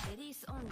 Ladies only.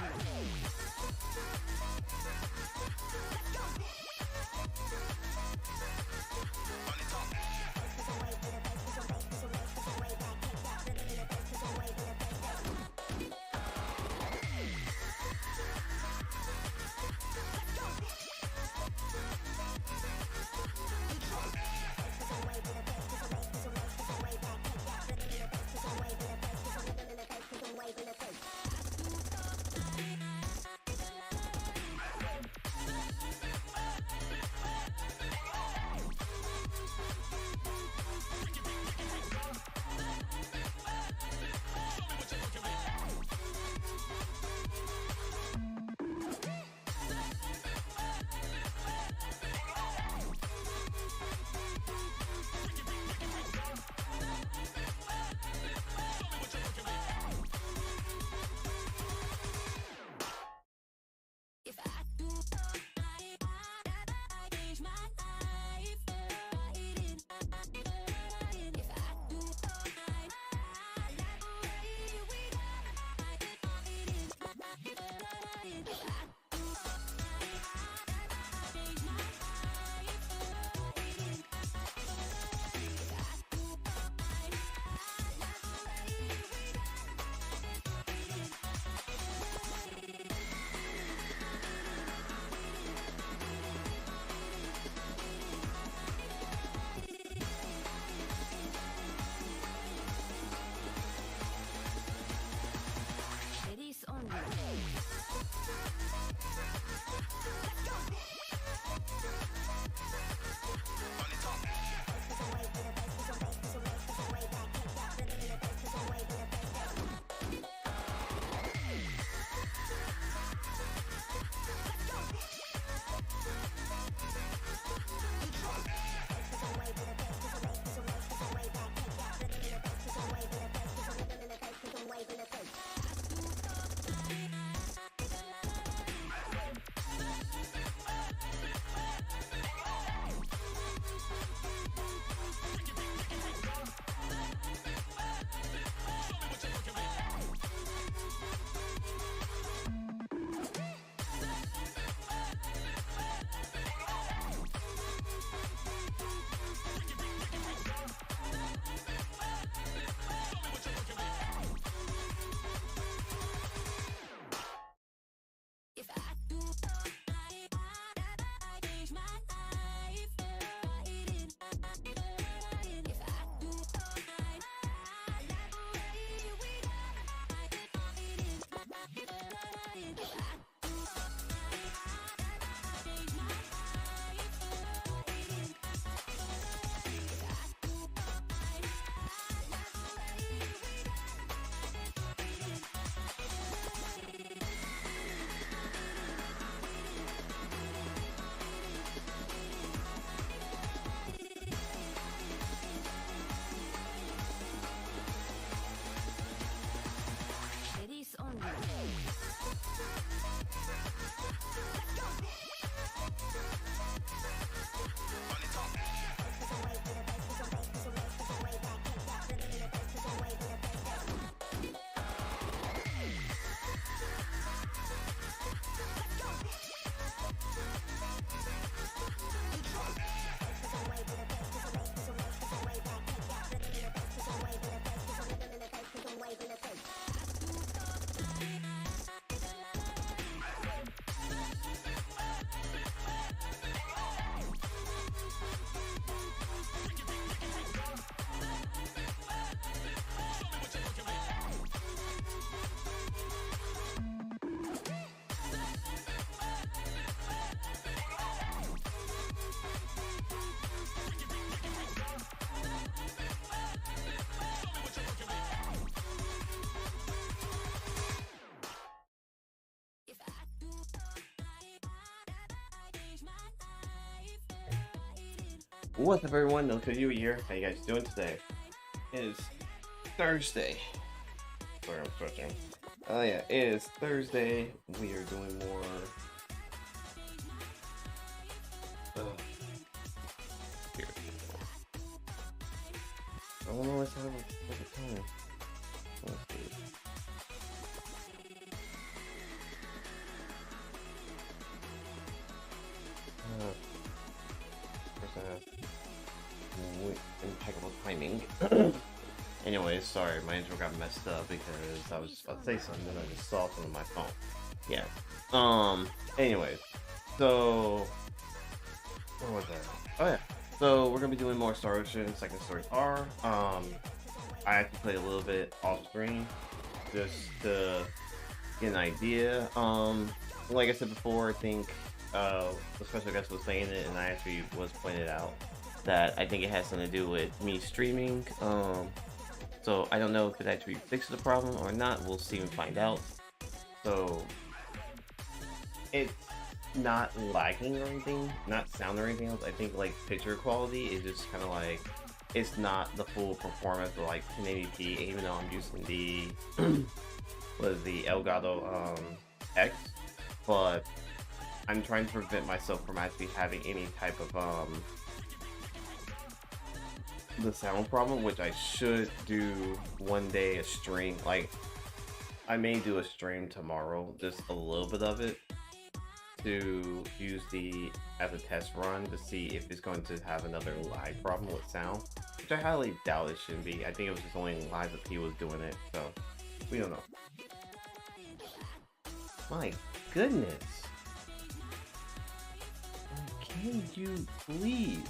What's up, everyone? No you here. How you guys doing today? It is Thursday. Sorry, I'm stretching. Oh yeah, it is Thursday. We are doing more. Here. I don't know what's happening with the time. Let's see. First I have impeccable timing. Anyways, sorry, my intro got messed up because I was just about to say something and I just saw something on my phone. Yeah. Anyways, so what was that? Oh yeah. So we're gonna be doing more Star Ocean Second Story R. I actually played a little bit off screen just to get an idea. Like I said before, I think the special guest was saying it, and I actually was pointed out that I think it has something to do with me streaming. So I don't know if it actually fixes the problem or not. We'll see and find out. So it's not lagging or anything, not sound or anything else. I think like picture quality is just kind of like it's not the full performance of like 1080p, even though I'm using the was the Elgato X, but I'm trying to prevent myself from actually having any type of the sound problem, which I should do one day a stream. Like I may do a stream tomorrow, just a little bit of it, to use the as a test run to see if it's going to have another lag problem with sound, which I highly doubt it shouldn't be. I think it was just only Liza P was doing it, so we don't know. My goodness. Can you please?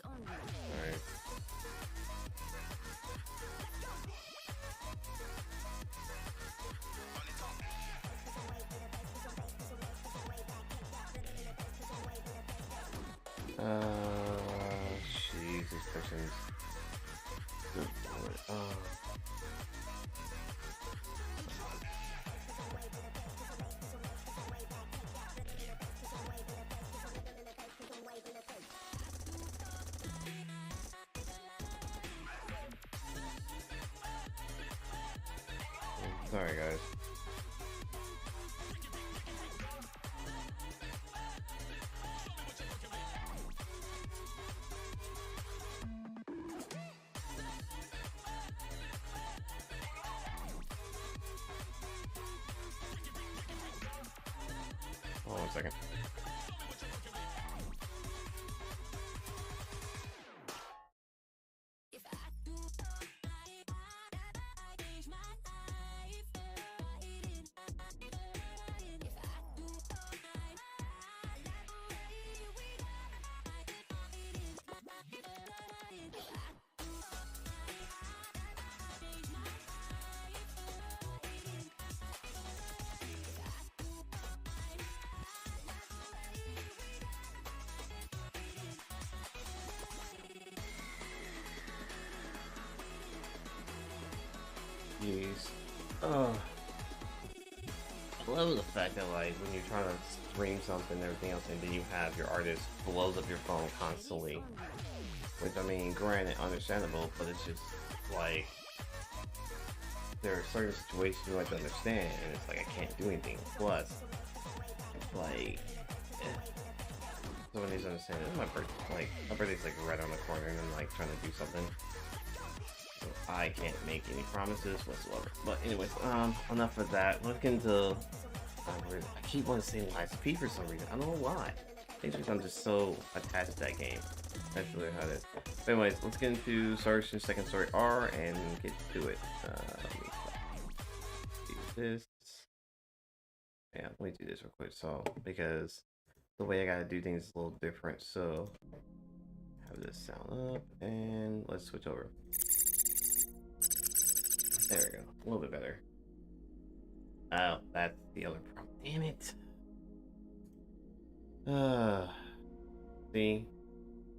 Alright. Jeez, this person's good lord. Sorry, guys. Hold on 1 second. Jeez. Oh. I love the fact that like when you're trying to stream something and everything else and then you have your artist blows up your phone constantly. Which I mean, granted, understandable, but it's just like there are certain situations you like to understand and it's like I can't do anything. Plus, like someone needs to understand it's my birthday, like my birthday's like right on the corner and I'm like trying to do something. So I can't make any promises whatsoever. But anyways, enough of that. Let's get into I keep wanting to say Lies of P for some reason. I don't know why. It's just I'm just so attached to that game. That's really how it is. But anyways, let's get into Star Ocean Second Story R and get to it. Let me do this. Yeah, let me do this real quick. So because the way I gotta do things is a little different. So have this sound up and let's switch over. There we go. A little bit better. Oh, that's the other problem. Damn it. See,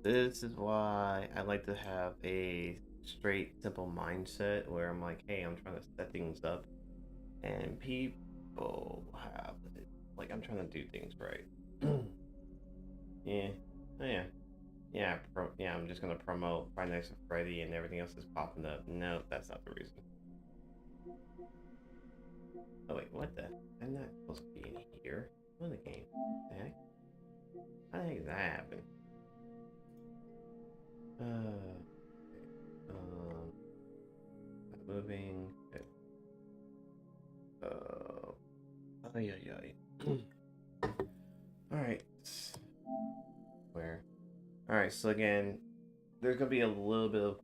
this is why I like to have a straight, simple mindset where I'm like, hey, I'm trying to set things up, and people have it. Like, I'm trying to do things right. Yeah. Oh, yeah. Yeah, I'm just gonna promote Five Nights at Freddy and everything else is popping up. No, that's not the reason. Oh wait, what the? I'm not supposed to be in here. I'm in the game. What the heck? How the heck did that happen? Uh, um, moving. Okay. Oh yeah, yeah. All right. Where? All right. So again, there's gonna be a little bit of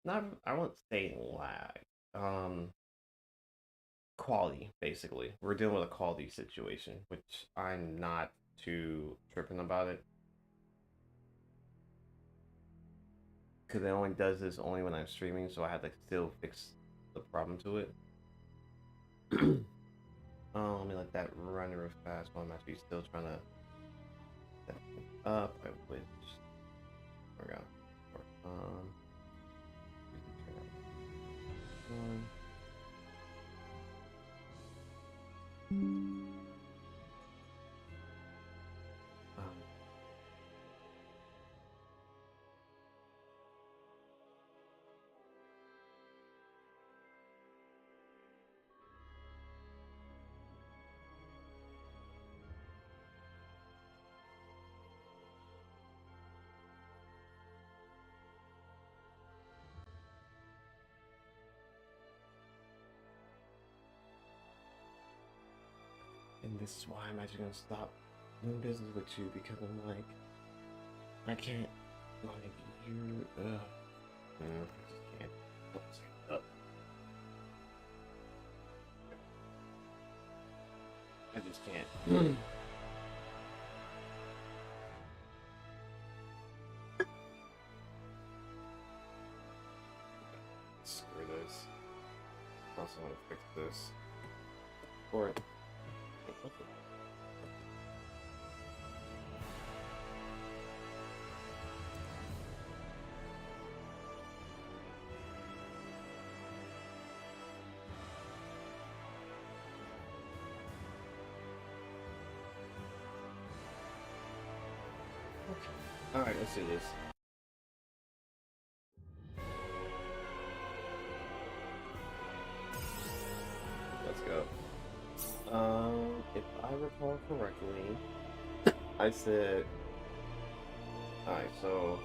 not. I won't say lag. Quality basically. We're dealing with a quality situation, which I'm not too tripping about it. Because it only does this only when I'm streaming, so I have to still fix the problem to it. Oh, let me let that run real fast while I'm actually still trying to set things up. I which forgot. Um, um, and this is why I'm actually gonna stop doing business with you because I'm like, I can't, like, you, I just can't. I just can't. Screw this. Also want to fix this. Or alright, let's do this. Let's go. If I recall correctly, I said, alright, so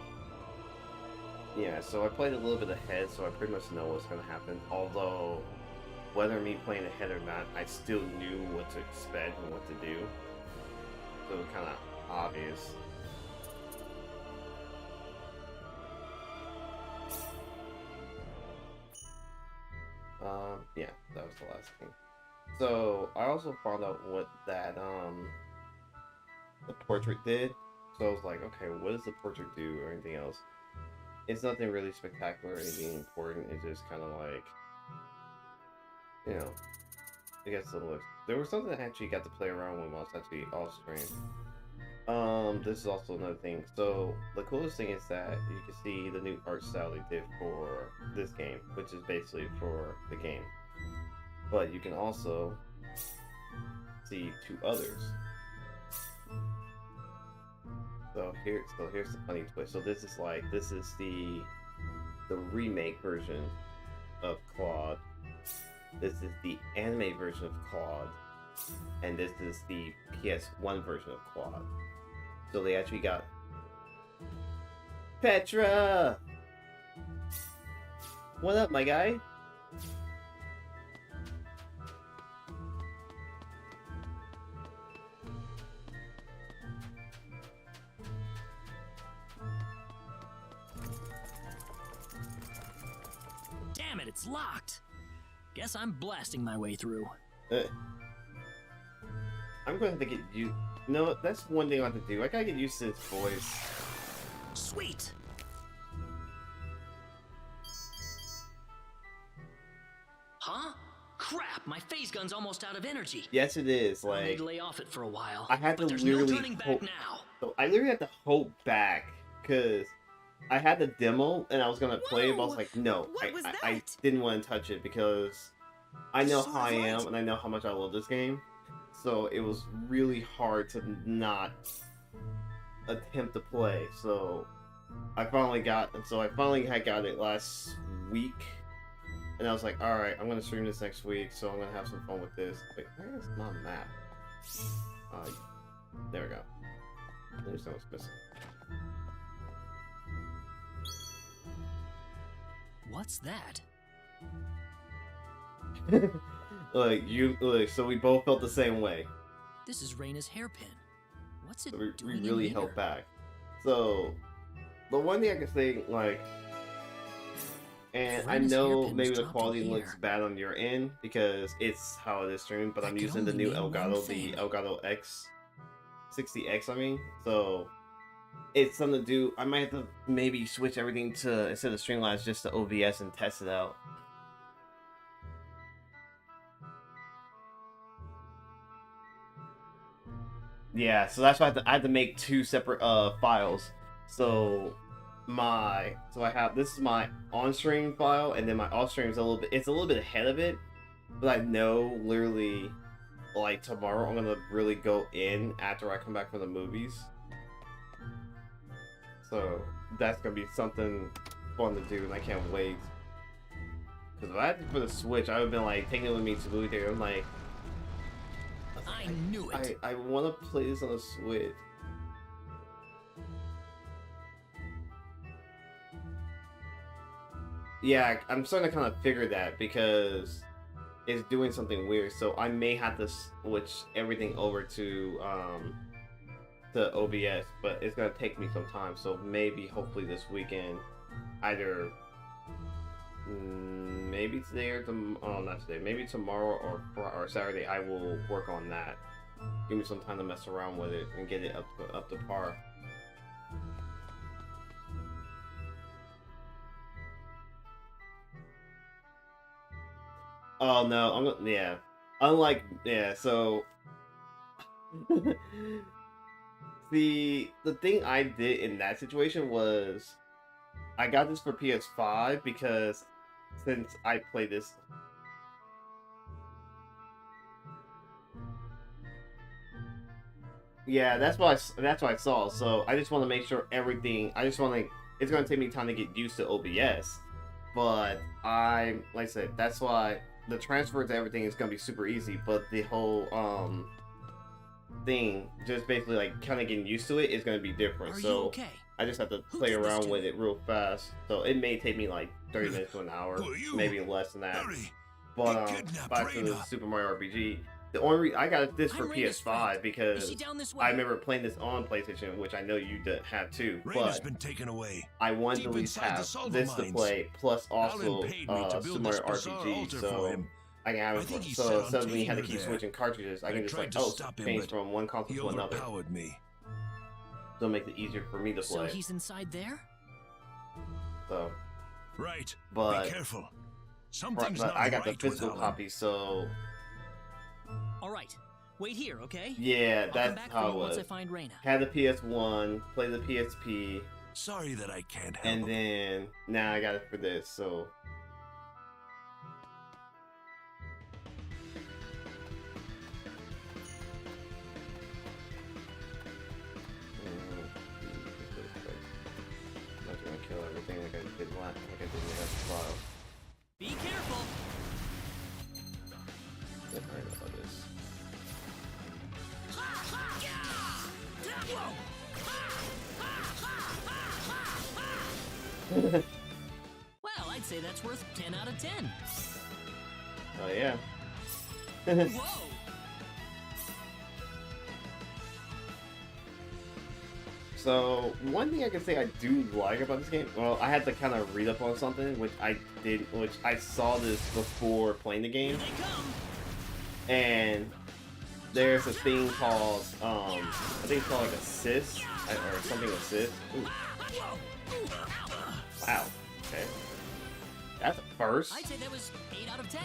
yeah, so I played a little bit ahead, so I pretty much know what's gonna happen. Although, whether me playing ahead or not, I still knew what to expect and what to do. So it was kind of obvious. Yeah, that was the last thing. So I also found out what that the portrait did. So I was like, okay, what does the portrait do or anything else? It's nothing really spectacular or anything important. It's just kind of like, you know, I guess the looks. There was something I actually got to play around with while I was actually off stream. This is also another thing. So the coolest thing is that you can see the new art style they did for this game, which is basically for the game. But you can also see two others. So here's the funny twist. So this is the remake version of Claude. This is the anime version of Claude, and this is the PS1 version of Claude. So they actually got Petra. What up, my guy? Damn it, it's locked. Guess I'm blasting my way through. I'm going to get you. No, that's one thing I have to do. I gotta get used to this voice. Sweet. Huh? crap! My phase gun's almost out of energy. Yes, it is. I'll need Like, to lay off it for a while. I had to but there's literally no turning back hope. now. So I literally had to hold back because I had the demo and I was gonna play it, but I was like, no, I didn't want to touch it because I know how I am and I know how much I love this game. So it was really hard to not attempt to play. So I finally got it last week, and I was like, all right, I'm gonna stream this next week, so I'm gonna have some fun with this. Wait, where is my map? There we go. There's no missing. What's that? So we both felt the same way. This is Rena's hairpin. What's it So doing we really in held here? back. So the one thing I can say, like, and I Rena's know hairpin maybe was the dropped quality in looks here. bad on your end because it's how it is streamed, but That I'm could using the only new mean one Elgato, thing. the Elgato X 60X, I mean. So it's something to do. I might have to maybe switch everything to, instead of Streamlabs, just to OBS and test it out. Yeah, so that's why I had to make two separate files. So I have, this is my on-stream file, and then my off-stream is a little bit ahead of it, but I know literally like tomorrow I'm gonna really go in after I come back from the movies. So that's gonna be something fun to do, and I can't wait. Because if I had to put a Switch, I would have been like taking it with me to the movie theater. I'm like, I knew it. I want to play this on a Switch. Yeah, I'm starting to kind of figure that because it's doing something weird. So I may have to switch everything over to OBS, but it's gonna take me some time. So maybe, hopefully, this weekend, either maybe today or not today, maybe tomorrow or Saturday, I will work on that. Give me some time to mess around with it and get it up to par. Oh no, yeah. Unlike, yeah, so the thing I did in that situation was I got this for PS5 because since I play this, yeah, that's what I saw. So I just want to make sure everything. It's gonna take me time to get used to OBS, but like I said, that's why the transfer to everything is gonna be super easy. But the whole thing, just basically like kind of getting used to it, is gonna be different. Are So you okay? I just have to Who play did this around to with you? it real fast. So it may take me like 30 minutes to an hour, Who are you? maybe less than that. Hurry! But They kidnapped back to the Rena. Super Mario RPG. The only reason I got this for I'm Rena's PS5 friend. Is because she down this way? I remember playing this on PlayStation, which I know you have too. Raina's But been taken away. I wanted to at deep least inside the have solver this to mines. play, plus also Alan paid me to Super build Mario this bizarre RPG, altar for so him. I can have I it. think he So set on suddenly you had to taking keep her there. switching cartridges. I I can just tried like, to stop him, change but from one console He to another. overpowered me. So it makes it easier for me to So play. he's inside there? So, Right. but Be careful. Something's but not I got right the physical with Alan. copy, so All right. Wait here, okay? yeah, I'll come that's back for how you it once was. I find Rena. Had the PS1, play the PSP, Sorry that I can't help. and then now I got it for this. So I'm not gonna kill everything like I did last, like I did in the last file. Be careful. Don't worry about this. Well, I'd say that's worth 10 out of 10. Oh yeah. Whoa! So one thing I can say I do like about this game, well, I had to kind of read up on something, which I saw this before playing the Here game, they come. and there's a thing called, I think it's called like assist, or something assist. Ooh, wow, okay. That's a first. I'd say that was 8 out of 10.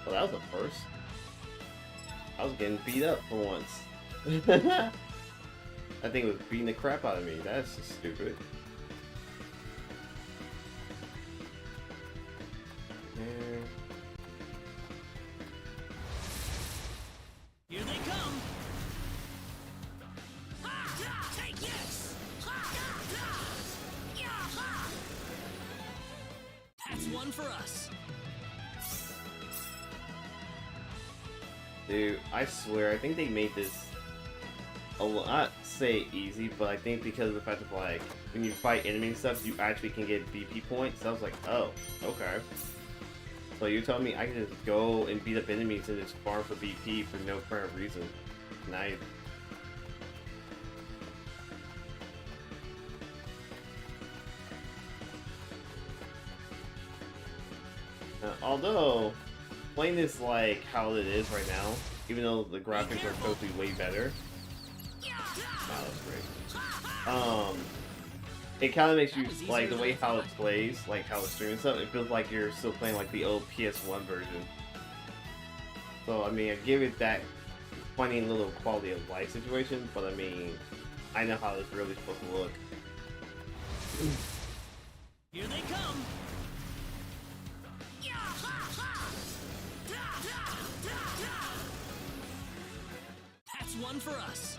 Well, that was the first. I was getting beat up for once. I think it was beating the crap out of me. That's just stupid. Yeah. Here they come. Take this. That's one for us. Dude, I swear, I think they made this a lot, not say easy, but I think because of the fact of like, when you fight enemy and stuff, you actually can get BP points. So I was like, oh, okay. So you're telling me I can just go and beat up enemies and just farm for BP for no apparent reason. Nice. Although, playing this like how it is right now, even though the graphics are supposed to be way better. Wow, that's great. It kind of makes you, like, the way how it plays, like how it's streaming stuff, it feels like you're still playing like the old PS1 version. So, I mean, I give it that funny little quality of life situation, but I mean, I know how it's really supposed to look. Here they come. That's one for us.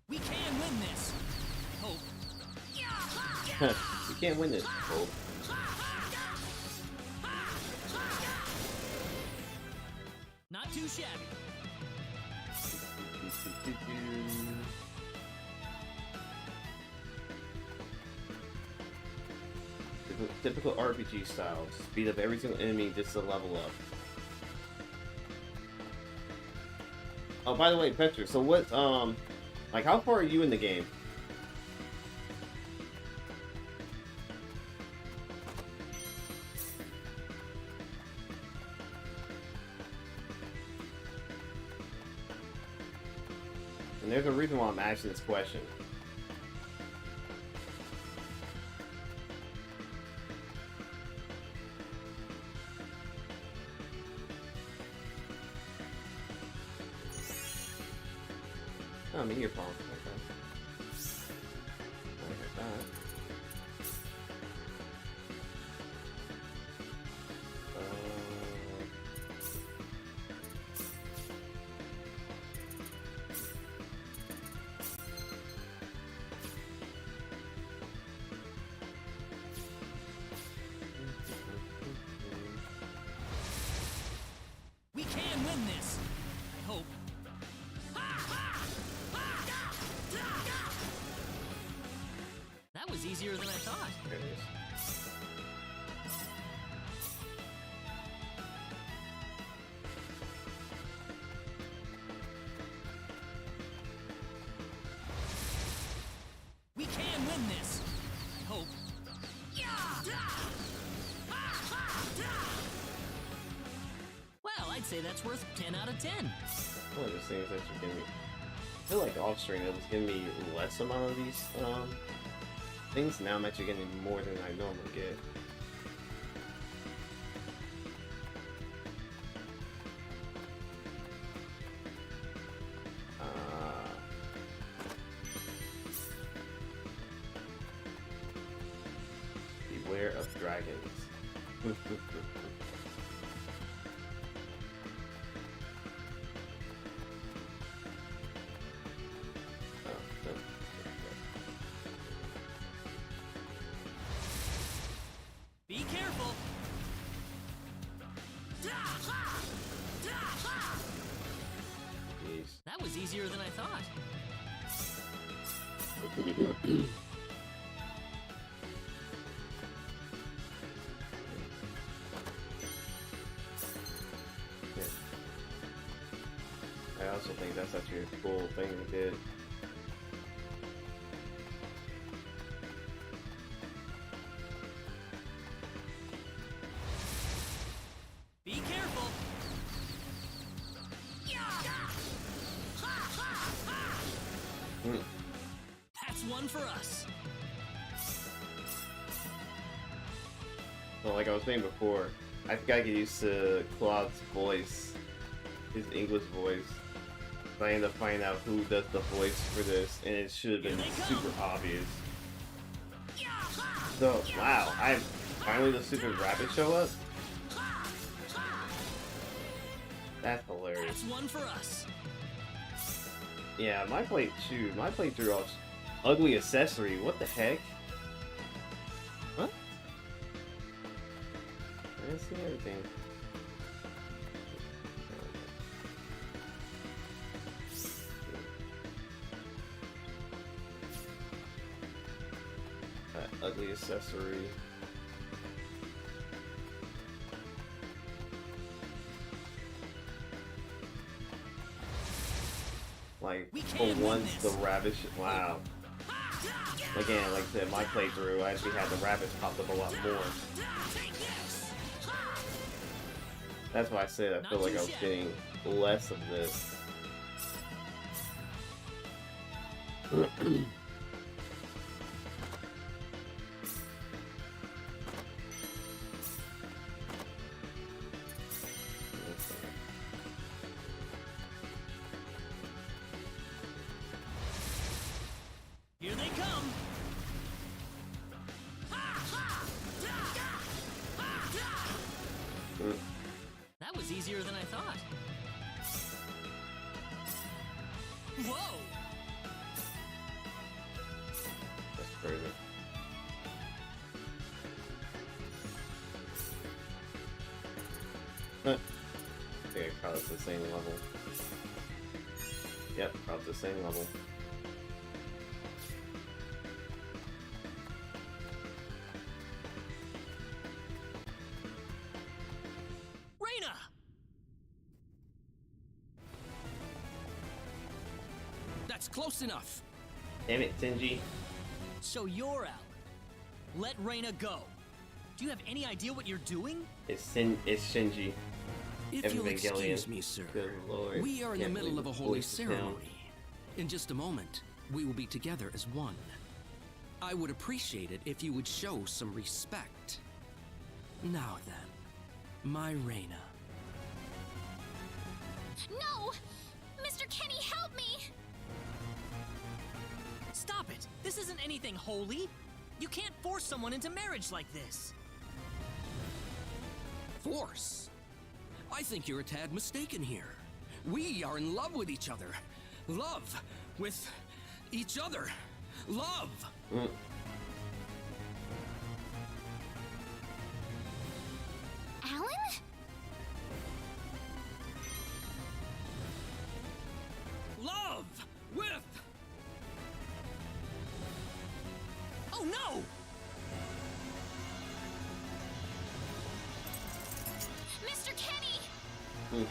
We can win this. I hope. You can't win this. Hope. Not too shabby. Typical RPG style. Speed up every single enemy just to level up. Oh, by the way, Petra, so what, like, how far are you in the game? And there's a reason why I'm asking this question. Oh, I mean, your phone. Okay. Look at that. We can win this. I hope. That was easier than I thought. There it is. We can win this. I hope. Well, I'd say that's worth 10 out of 10. One of those things that you're giving me. I feel like off stream it was giving me less amount of these things. Now I'm actually getting more than I normally get. Beware of dragons. Be careful. Jeez. That was easier than I thought. I also think that's actually a cool thing they did. Be careful. Mm. That's one for us. Well, like I was saying before, I think I get used to Claude's voice, his English voice. So I end up finding out who does the voice for this, and it should have been super obvious. So, wow, finally the stupid rabbit show up? That's hilarious. That's one for us. Yeah, my playthrough was ugly accessory. What the heck? What? I didn't see everything. That ugly accessory. Like, for once, the rabbit wow. Again, like I said, my playthrough, I actually had the rabbits popped up a lot more. That's why I said I feel like I was getting less of this. Here they come. That was easier than I thought. Whoa! That's crazy. I think I caught it at the same level. Yep, caught the same level. Rena! That's close enough. Damn it, Tenji. So you're out. Let Rena go. Do you have any idea what you're doing? It's Shinji. If you'll Evangelion. excuse me, sir, Good lord. we are in the Can't middle of believe a the holy voice is down. ceremony. In just a moment, we will be together as one. I would appreciate it if you would show some respect. Now then, my Rena. No! Mr. Kenny, help me! Stop it! This isn't anything holy. You can't force someone into marriage like this. Force? I think you're a tad mistaken here. We are in love with each other. Love with each other. Love! Mm. Alan? Love with... Oh no! Mr. Kenny! Mm.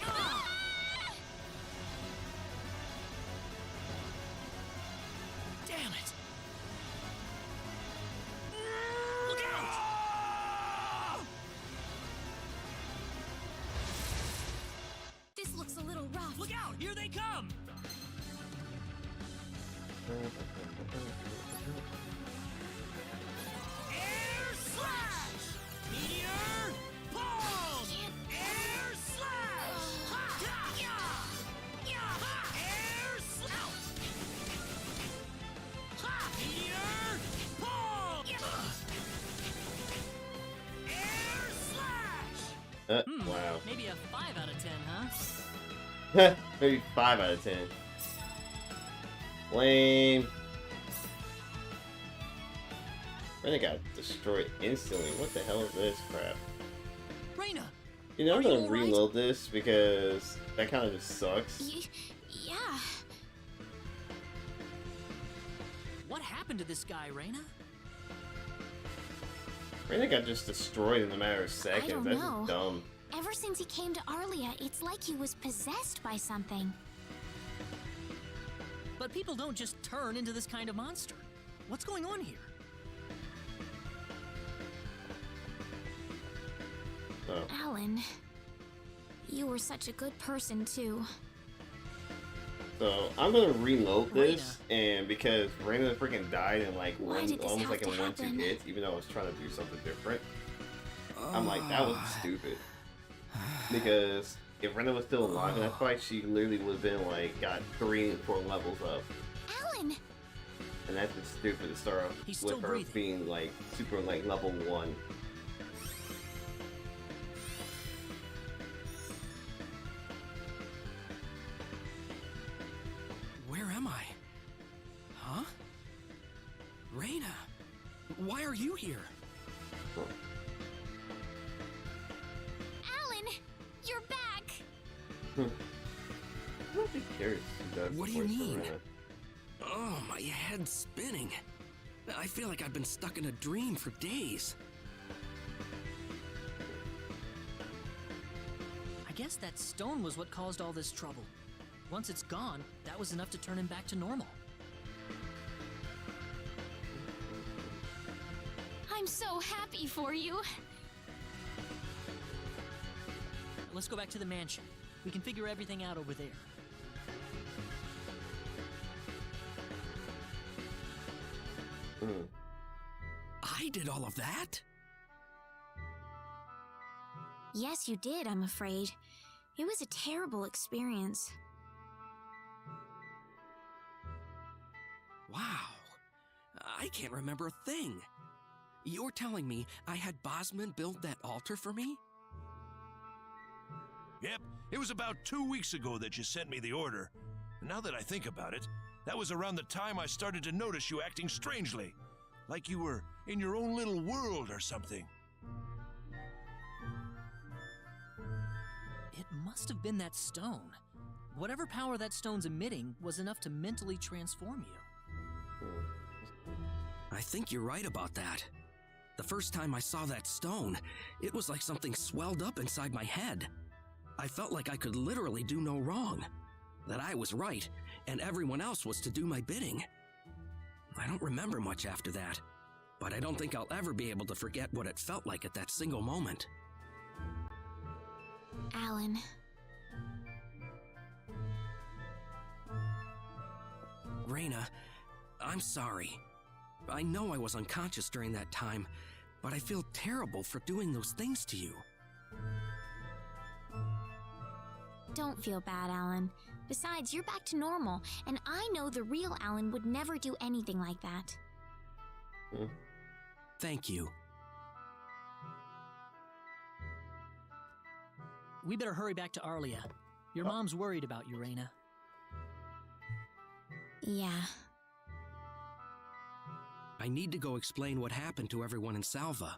Ah! Damn it! Look out! This looks a little rough. Look out! Here they come! Air slash! Meteor palm! Air slash! Air slash! Meteor palm! Air slash! Wow. Maybe a 5 out of 10, huh? Maybe 5 out of 10. Lame. Rena got destroyed instantly. What the hell is this crap? Rena! You know, I'm Are you gonna alright? reload this because that kind of just sucks. Yeah. What happened to this guy, Rena? Rena got just destroyed in a matter of seconds. don't That's know. just dumb. Ever since he came to Arlia, it's like he was possessed by something. But people don't just turn into this kind of monster. What's going on here? So. Alan, you were such a good person, too. So I'm gonna reload this, and because Rena freaking died in like almost like in 1-2 hits, even though I was trying to do something different, I'm like, that was stupid. Because if Rena was still alive in that fight, she literally would have been like got 3 and 4 levels up. Alan! And that's just stupid to start off with her being like super like level 1. Where am I? Huh? Rena, why are you here? Alan, you're back! I don't think Carrot does. What do you mean? Oh, my head's spinning. I feel like I've been stuck in a dream for days. I guess that stone was what caused all this trouble. Once it's gone, that was enough to turn him back to normal. I'm so happy for you. Let's go back to the mansion. We can figure everything out over there. I did all of that? Yes, you did, I'm afraid. It was a terrible experience. Wow. I can't remember a thing. You're telling me I had Bosman build that altar for me? Yep, it was about 2 weeks ago that you sent me the order. Now that I think about it, that was around the time I started to notice you acting strangely. Like you were in your own little world or something. It must have been that stone. Whatever power that stone's emitting was enough to mentally transform you. I think you're right about that. The first time I saw that stone, it was like something swelled up inside my head. I felt like I could literally do no wrong. That I was right, and everyone else was to do my bidding. I don't remember much after that, but I don't think I'll ever be able to forget what it felt like at that single moment. Alan. Rena, I'm sorry. I know I was unconscious during that time, but I feel terrible for doing those things to you. Don't feel bad, Alan. Besides, you're back to normal, and I know the real Alan would never do anything like that. Thank you. We better hurry back to Arlia. Your mom's worried about you, Rena. Yeah. I need to go explain what happened to everyone in Salva.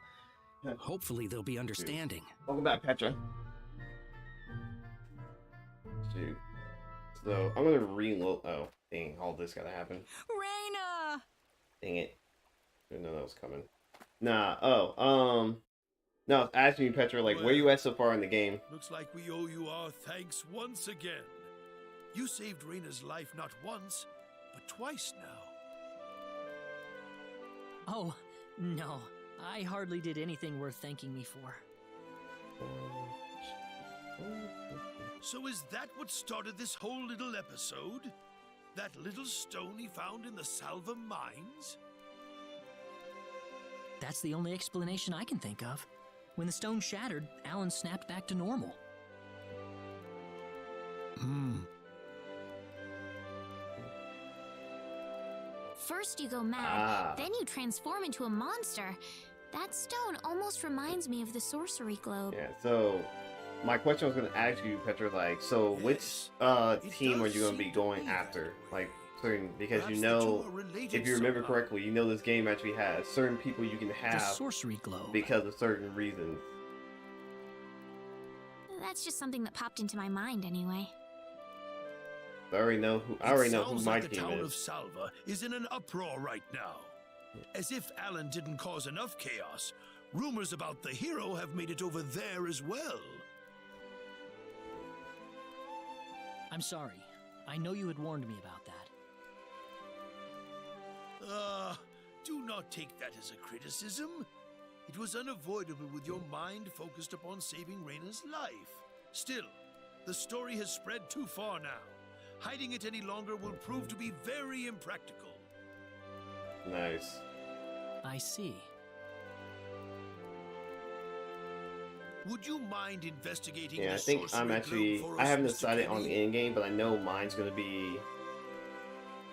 Hopefully they'll be understanding. Welcome back, Petra. Shoot. So, I'm gonna reload. Oh, dang, all this gotta happen. Rena! Dang it. Didn't know that was coming. Nah, no, I was asking you, Petra, like, where you at so far in the game? Looks like we owe you our thanks once again. You saved Rena's life not once, but twice now. Oh, no. I hardly did anything worth thanking me for. So is that what started this whole little episode? That little stone he found in the Salva mines? That's the only explanation I can think of. When the stone shattered, Alan snapped back to normal. First you go mad, then you transform into a monster. That stone almost reminds me of the sorcery globe. Yeah, so my question was going to ask you, Petra, like, so which team are you going to be going after? Like, certain, because you know, if you remember correctly, you know this game actually has certain people you can have the sorcery globe because of certain reasons. That's just something that popped into my mind anyway. I already know who my the team town is. of Salva is in an uproar right now. As if Alan didn't cause enough chaos, rumors about the hero have made it over there as well. I'm sorry. I know you had warned me about that. Do not take that as a criticism. It was unavoidable with your mind focused upon saving Rena's life. Still, the story has spread too far now. Hiding it any longer will prove to be very impractical. Nice. I see. Would you mind investigating Yeah, I the think I'm sorcery actually. globe for I us, haven't Mr. decided on the Kenny? end game, but I know mine's gonna be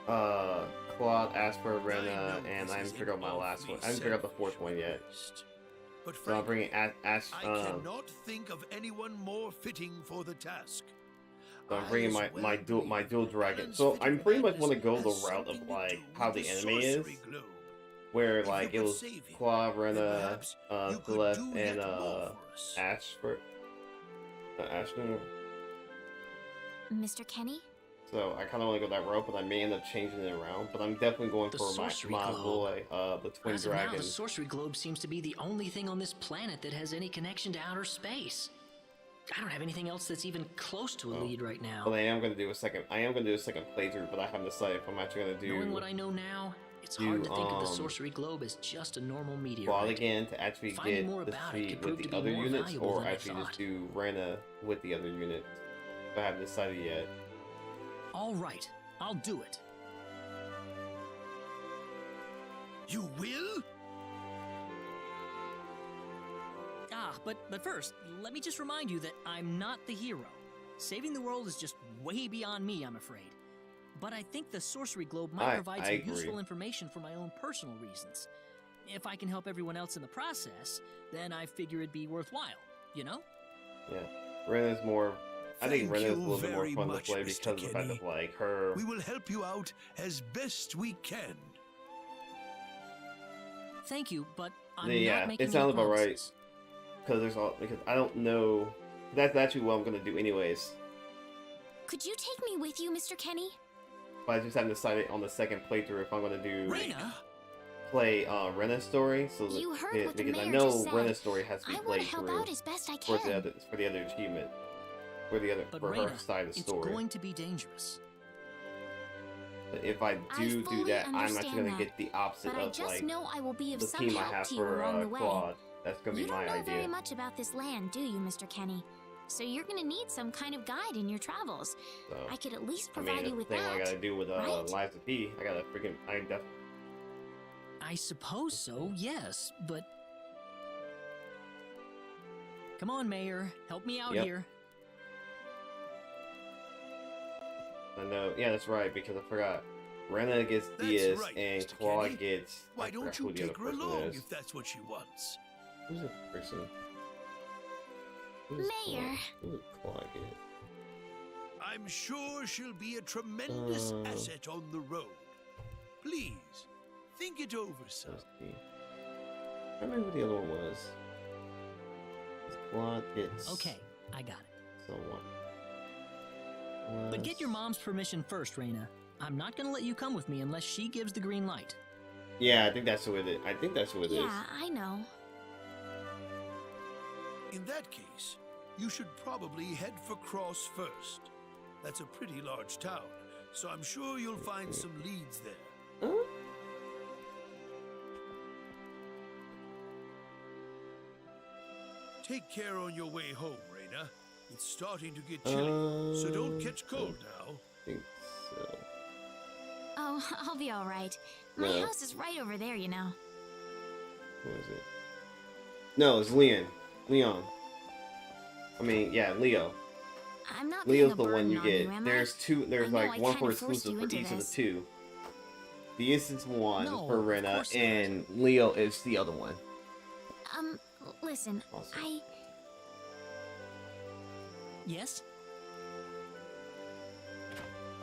Claude, Asper, Rena, and I haven't figured out my last one. I haven't figured out the fourth one yet. But So I'm bringing I so cannot think of anyone more fitting for the task. I'm bringing I, as my well dual believe dragon. Alan's So fitting I'm pretty much madness want to go the has route something of to like do how with the anime is, sorcery globe. where If you like it could was save him, Claude, then Rena, perhaps you could Celeste, do and yet more for us. Ashford. Ashton. Mr. Kenny? So I kind of want to go that route, but I may end up changing it around. But I'm definitely going The for my sorcery boy, the twin As of now, the dragon. sorcery globe seems to be the only thing on this planet that has any connection to outer space. I don't have anything else that's even close to a lead right now. But I am gonna do a second. Playthrough, but I haven't decided if I'm actually gonna do Knowing what I know now, it's hard to think of the sorcery globe as just a normal Claude meteorite. again to actually Finding get more the about it feat could with prove to the be other more units, valuable or than I actually just thought. do Rena with the other units. I haven't decided yet. All right, I'll do it. You will? But first, let me just remind you that I'm not the hero. Saving the world is just way beyond me, I'm afraid. But I think the sorcery globe might provide some agree. useful information for my own personal reasons. If I can help everyone else in the process, then I figure it'd be worthwhile, you know? Yeah, Rena's more. I think Thank Rena's a you little bit more very fun to much, play Mr. because of the fact Kenny. of like her. We will help you out as best we can. Thank you, but I'm Yeah, not making it sounds any about right. promises. Because I don't know. That's actually what I'm gonna do anyways. Could you take me with you, Mr. Kenny? But I just haven't decided on the second playthrough if I'm gonna do Rena? play Rena's story. So You heard that, what the because I mayor know just said. Rena's story has to be I want played to help through out as best I for can. the other achievement, for the other But for Rena, her side of the it's story. going to be dangerous. But if I do fully that, I'm actually understand gonna that, get the opposite But I of just like know I will be of the some team I help have to you for along the way. Claude. That's gonna You be don't my know idea. very much about this land, do you, Mr. Kenny? So you're gonna need some kind of guide in your travels. So, I could at least I provide mean, you the with thing that. I gotta do with right? Liza P. I gotta freaking I suppose so, yes, but... Come on, Mayor. Help me out Yep. here. I know. Yeah, that's right because I forgot. Rena gets That's Diaz right, and Mr. Claude Kenny. gets. I Why forgot don't who you the other take her person along is. if that's what she wants? Who's the person? Who's Mayor. Claude? Who did Claude get? I'm sure she'll be a tremendous Uh. asset on the road. Please, think it over, son. Let's see. I remember who the other one was. Claude gets. Okay, I got it. Someone. But get your mom's permission first, Rena. I'm not gonna let you come with me unless she gives the green light. Yeah, I think that's who it is. I think that's who it is. Yeah, I know. In that case, you should probably head for Cross first. That's a pretty large town, so I'm sure you'll find some leads there. Huh? Take care on your way home, Rena. It's starting to get chilly, so don't catch cold now. I think so. Oh, I'll be all right. My No. house is right over there, you know. Who is it? No, it's Leon. Leon. I mean, yeah, Leo. I'm not being Leo's a the one burden you on get. you, am I? There's two. There's I know like I one kinda for forced exclusive you for into each of the this. two. The instance one No, for of Rena, course not. and Leo is the other one. Listen, Awesome. Yes?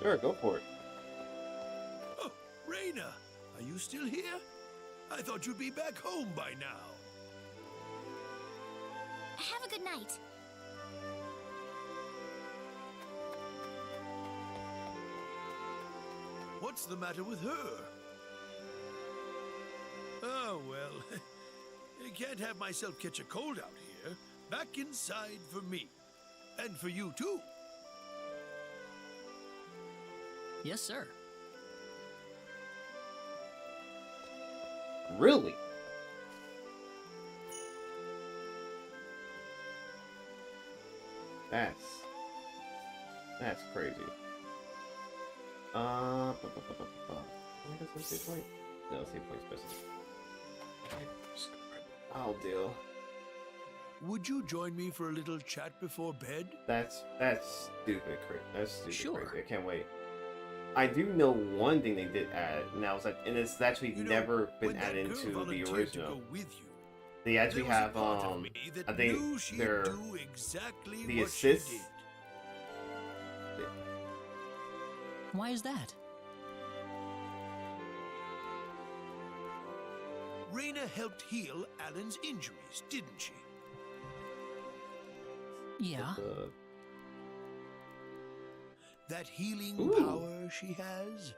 Sure, go for it. Oh, Rena, are you still here? I thought you'd be back home by now. Have a good night. What's the matter with her? Oh, well, I can't have myself catch a cold out here. Back inside for me. And for you, too. Yes, sir. Really? That's crazy. Save point? No, save point's missing. I'll deal. Would you join me for a little chat before bed? That's stupid crazy. That's stupid Sure. crazy. I can't wait. I do know one thing they did add, and that was like, and it's actually never been added into the original. They actually have I think they're the assists. Why is that? Rena helped heal Alan's injuries, didn't she? Yeah. That healing Ooh. power she has,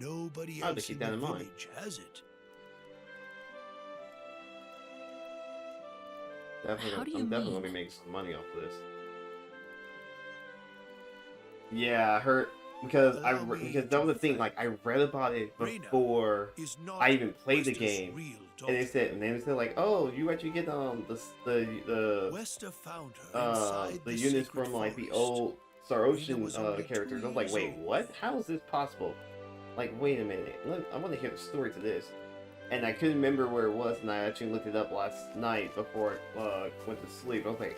nobody I'll have to else keep in that the in mind. village has it. How do you I'm definitely mean? gonna be making some money off of this. Yeah, I heard because because that was the thing. Like I read about it before I even played the game, and they said like, oh, you actually get Wester found her inside the units sacred from like the forest. old Star Ocean was only 2 characters. I was like, years wait, old. what? How is this possible? Like, wait a minute. I want to hear the story to this. And I couldn't remember where it was, and I actually looked it up last night before I went to sleep. I was like,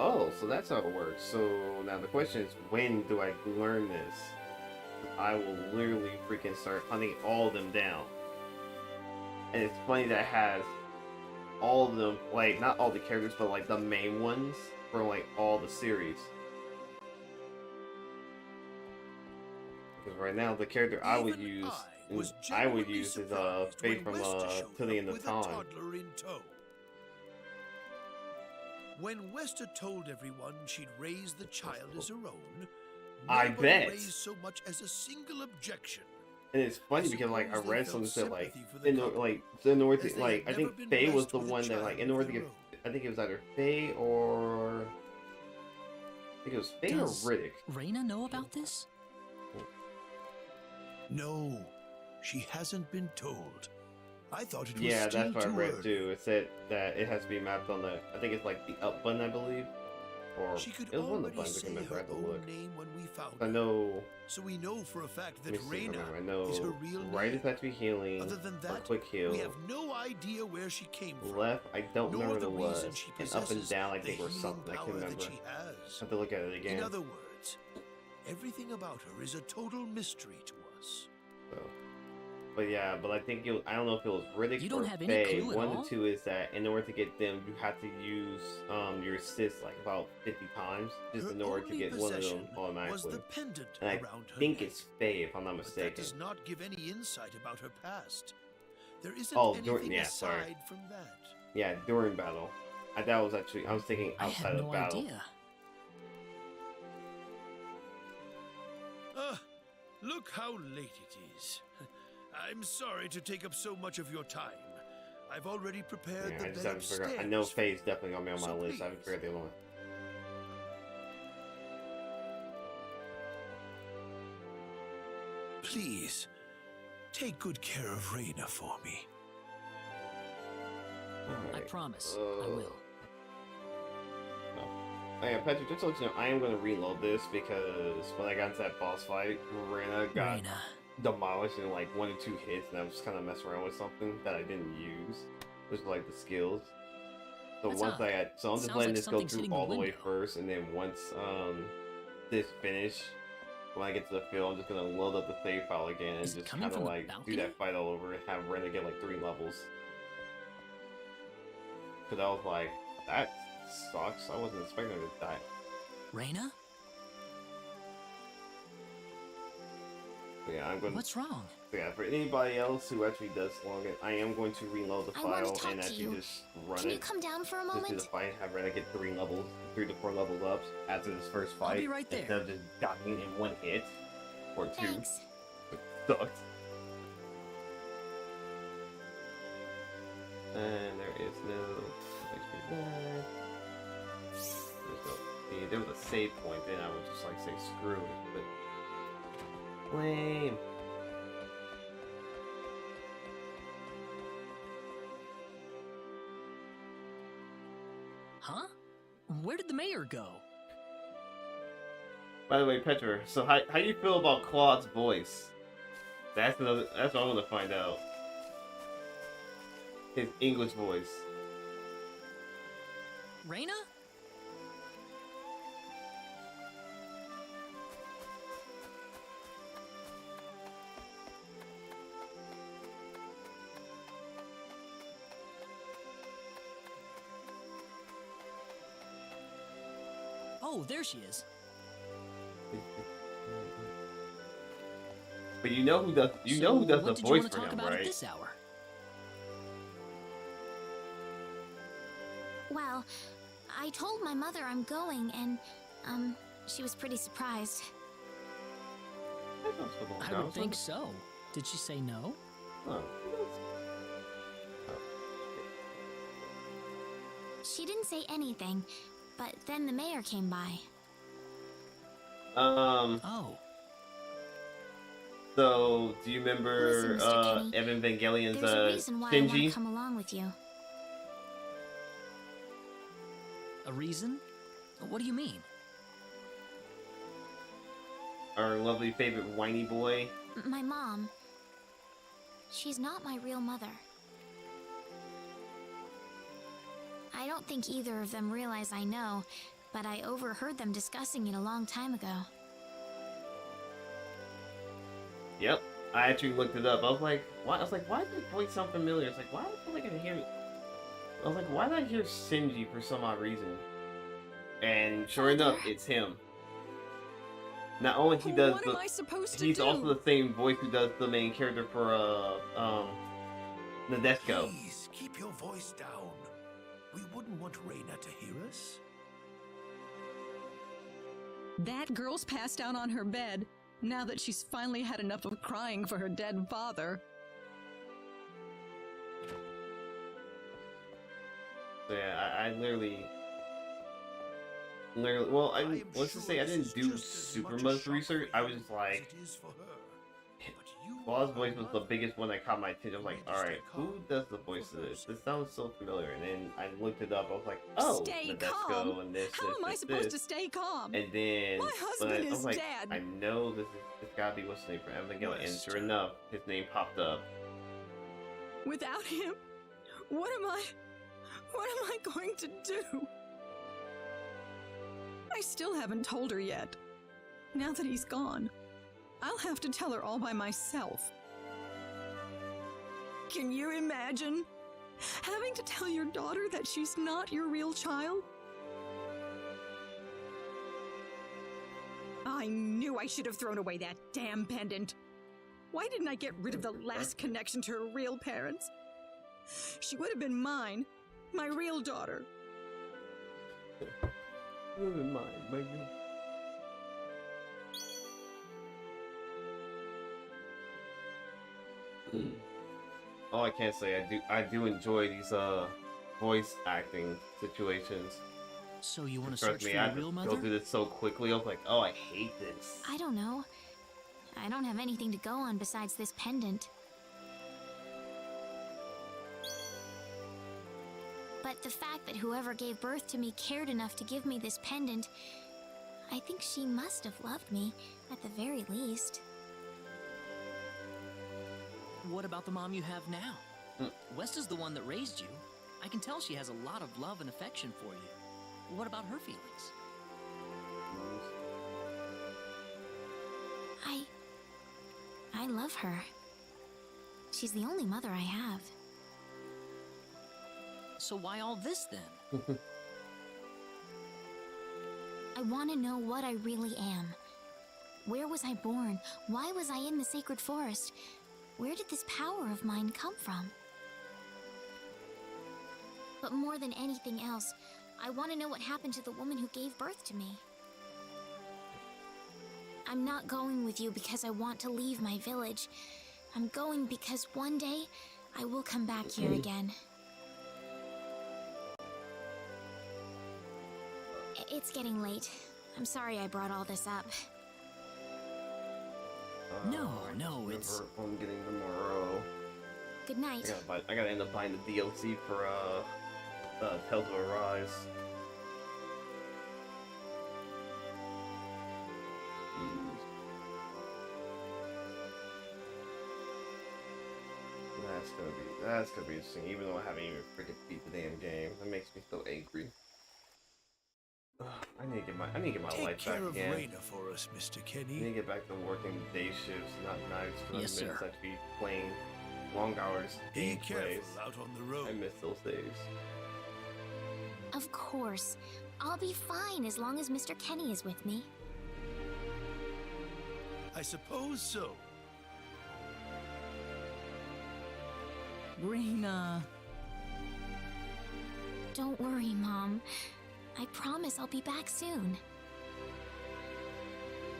oh, so that's how it works. So now the question is, when do I learn this? I will literally freaking start hunting all of them down. And it's funny that it has all of them, like, not all the characters, but like the main ones from like all the series. Because right now, the character I would use is Faith from Till the End of Time. When Wester told everyone she'd raised the child as her own, I nobody bet. raised so much as a single objection. And it's funny because like I suppose they read felt something that said like sympathy for the in couple, order as to they like had I think never been Faye was blessed the with a one that child like in of order to their get own. I think it was either Faye or I think it was Faye Does or Riddick. Rena know about this? No, she hasn't been told. I thought it was Yeah, still that's what I too read early. too. It said that it has to be mapped on the I think it's like the up button I believe. Or She could it was one of the already buttons I say can remember. I her had to own look. name when we found I her. know So we know for a fact let that me see if I Rena remember. I is her know real right name. is actually healing Other than or that, quick heal. we have no idea where she came from. Left, I don't nor remember the what it was. reason she And up and possesses down, I the think, or healing something. I power can't that remember. she has. Have to look at it again. In other words, everything about her is a total mystery to us. So, but yeah, but I think I don't know if it was Riddick You don't or have any Faye. clue at One all? of the two is that in order to get them, you have to use your assist like about 50 times just Her in order to only get one of them possession was automatically. the pendant And I around her think neck. it's Faye if I'm not But that mistaken. does not give any insight about her past. There isn't Oh, anything yeah, aside sorry. from that. Yeah, during battle. I was thinking I outside had of no battle. idea. Look how late it is. I'm sorry to take up so much of your time. I've already prepared Yeah, the I just bed haven't figured out. I upstairs. know Faye's definitely gonna be on my So list. I haven't please. figured the other one. Please, take good care of Rena for me. I Alright. promise. I will. Oh yeah, Patrick, just to let you know, I am going to reload this because when I got into that boss fight, Rena got Rena. demolished in like 1 or 2 hits, and I was just kind of messing around with something that I didn't use, which was like the skills. So That's once odd. so I'm just Sounds letting like this go something's through hitting the all the way window. first, and then once this finish, when I get to the field, I'm just gonna load up the save file again and Is it just coming kind of from the like do balcony? that fight all over and have Rena get like 3 levels. Cause I was like, that sucks. I wasn't expecting her to die. Rena? But yeah, I'm going. What's wrong? Yeah, for anybody else who actually does log it, I am going to reload the I wanna file talk and to actually you. just run Can you it. come down for a Just do the moment? fight, have Rena get 3 to 4 levels up after this first fight. I'll be right there. Instead of just dying in 1 hit or 2. Thanks. It sucks. And there is no XP there. There's no. See, there was a save point, then I would just like say screw it, but lame. Huh? Where did the mayor go? By the way, Petra, so how you feel about Claude's voice? That's what I want to find out. His English voice. Rena? Oh, there she is. But you know who does the voice for him, right? At this hour? Well, I told my mother I'm going, and, she was pretty surprised. I would think so. Did she say no? Oh. She didn't say anything, but then the mayor came by. Oh. So, do you remember Listen, Mr. Kenny, Evan Vangelion's there's a reason why I want to Shinji? come along with you. A reason? What do you mean? Our lovely favorite whiny boy. My mom. She's not my real mother. I don't think either of them realize I know, but I overheard them discussing it a long time ago. Yep. I actually looked it up. I was like, why? I was like, why does his voice sound familiar? It's like, why do I feel like I hear? I was like, why did I hear Shinji for some odd reason? And sure enough, it's him. Not only he does What am I supposed to he's do? also the same voice who does the main character for Nadeshiko. Please, keep your voice down. We wouldn't want Rena to hear us. That girl's passed out on her bed, now that she's finally had enough of crying for her dead father. So yeah, I literally, well, let's just say I didn't do super much research. I was just like, Claw's voice was the biggest one that caught my attention. I was like, alright, who does the voice of this? This sounds so familiar. And then I looked it up. I was like, oh, Stay calm. Nadeshiko and this, How am I supposed to stay calm? And then, My husband I was is like, dead. I know it's gotta be what's his name for Evan Vangellion. And sure enough, his name popped up. Without him, what am I going to do? I still haven't told her yet. Now that he's gone, I'll have to tell her all by myself. Can you imagine having to tell your daughter that she's not your real child? I knew I should have thrown away that damn pendant. Why didn't I get rid of the last connection to her real parents? She would have been mine, my real daughter. All I can say, I do enjoy these voice acting situations. So you want to Trust search me, for I your real just mother? go through this so quickly. I was like, oh, I hate this. I don't know. I don't have anything to go on besides this pendant. But the fact that whoever gave birth to me cared enough to give me this pendant, I think she must have loved me, at the very least. What about the mom you have now? West is the one that raised you. I can tell she has a lot of love and affection for you. What about her feelings? I love her. She's the only mother I have. So why all this then? I want to know what I really am. Where was I born? Why was I in the sacred forest? Where did this power of mine come from? But more than anything else, I want to know what happened to the woman who gave birth to me. I'm not going with you because I want to leave my village. I'm going because one day I will come back here again. It's getting late. I'm sorry I brought all this up. No, it's... I'm getting tomorrow. Good night. I gotta end up buying the DLC for Tales of Arise. That's gonna be interesting. Even though I haven't even freaking beat the damn game, that makes me so angry. Ugh, I need to get my Take life care back of again. Rena for us, Mr. I need Kenny. to get back to working day shifts, not nights. For Yes, I miss sir. actually playing long hours. Be gameplays. careful out on the I road. miss those days. Of course. I'll be fine as long as Mr. Kenny is with me. I suppose so. Rena. Don't worry, Mom. I promise I'll be back soon.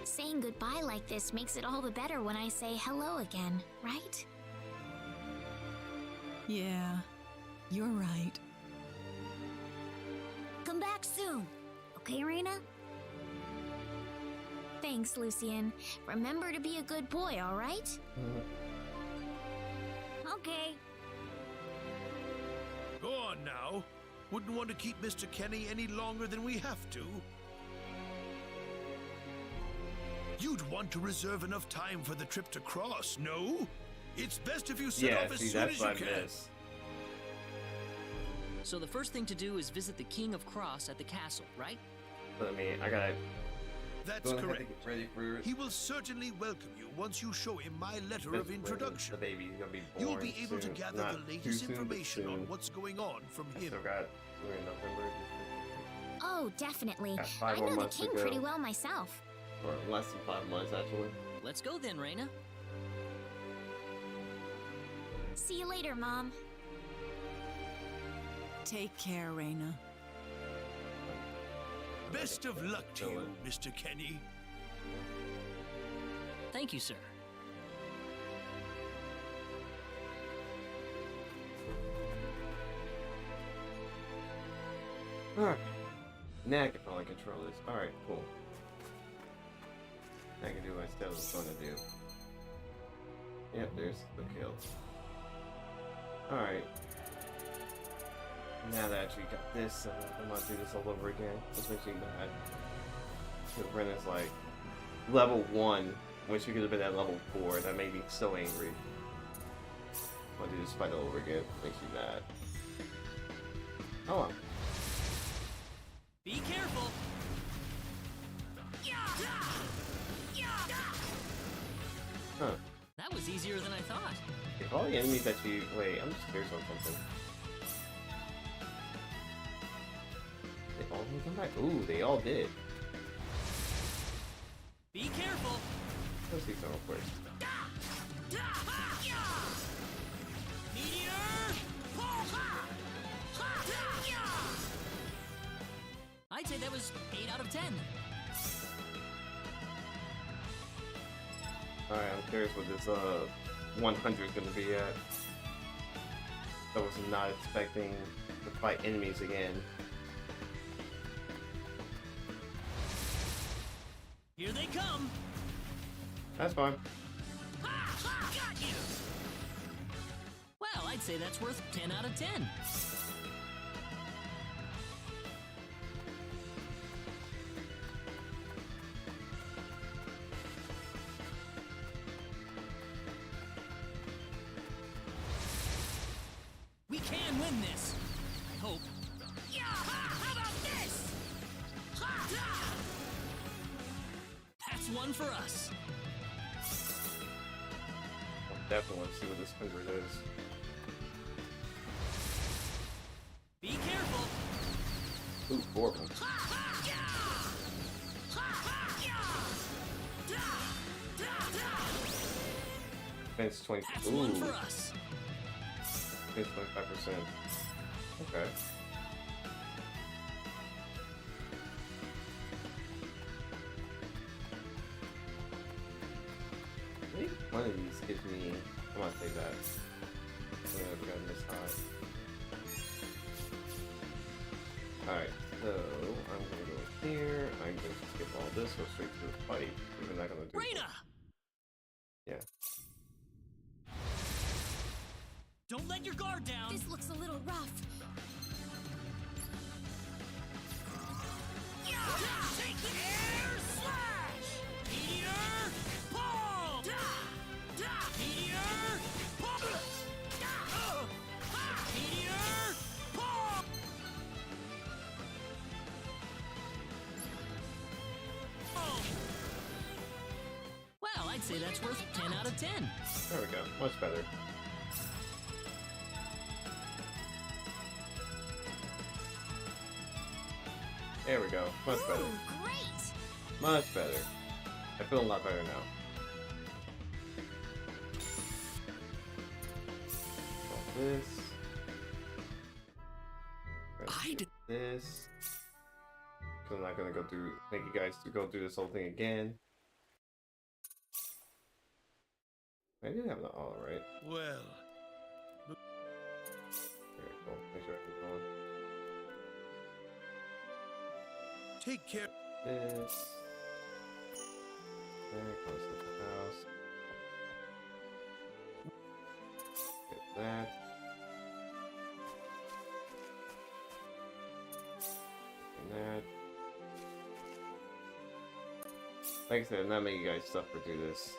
Saying goodbye like this makes it all the better when I say hello again, right? Yeah, you're right. Come back soon. Okay, Rena? Thanks, Lucian. Remember to be a good boy, all right? Okay. Go on now. Wouldn't want to keep Mr. Kenny any longer than we have to. You'd want to reserve enough time for the trip to Cross, no? It's best if you set Yeah, off as see, soon that's as you what I can. miss. So the first thing to do is visit the King of Cross at the castle, right? But I mean, I gotta That's have to correct. get ready for He will certainly welcome you once you show him my letter the of introduction. The baby's gonna be born You'll be able to soon. gather Not the too latest soon, but information on soon. what's going on from I him. still got we're in November, Oh, definitely. Got I 5 more know the months to king go. pretty well myself. or less than 5 months actually. Let's go then, Rena. See you later, Mom. Take care, Rena. Best of luck to you, Chilling. Mr. Kenny. Thank you, sir. Alright. Now I can probably control this. Alright, cool. Now I can do what I said I was going to do. Yep, there's the kill. Alright. Now that I actually got this, I'm gonna do this all over again. This makes me mad. Because Rena's like level 1, when she could have been at level 4. That made me so angry. I'll do this fight all over again. Makes me mad. Oh well. Be careful. Huh. That was easier than I thought. If all the enemies that you... Wait, I'm just curious on something. They all didn't come back? Ooh, they all did. Be careful. Let's see some real quick. I'd say that was 8 out of 10. Alright, I'm curious what this 100 is gonna be at. I was not expecting to fight enemies again. Here they come. That's fine. Got you. Well, I'd say that's worth 10 out of 10. We can win this. I hope. Yeah, how about this? That's one for us. I definitely want to see what this 100 is. Be careful. Ooh, 4 of them. Defense 20. That's Ooh, one for us. defense 25%. Okay. I think one of these gives me. I'm gonna say that. I'm gonna miss high. Alright, so I'm gonna go here. I'm gonna skip all this, go straight to the fight. We're not gonna do Rena! Yeah. Don't let your guard down. This looks a little rough. Take the air slash! Meteor! Palm! Meteor! Palm! I'd say that's worth 10 out of 10. There we go. Much better. There we go. Much better. Ooh, great! Much better. I feel a lot better now. All this. I did. This. So I'm not gonna go through. Make you guys to go through this whole thing again. I did have the all right. Well, Very cool. Make sure I keep going. take care. This. There, close to the house. Get that. And that. Like I said, I'm not making you guys suffer through this.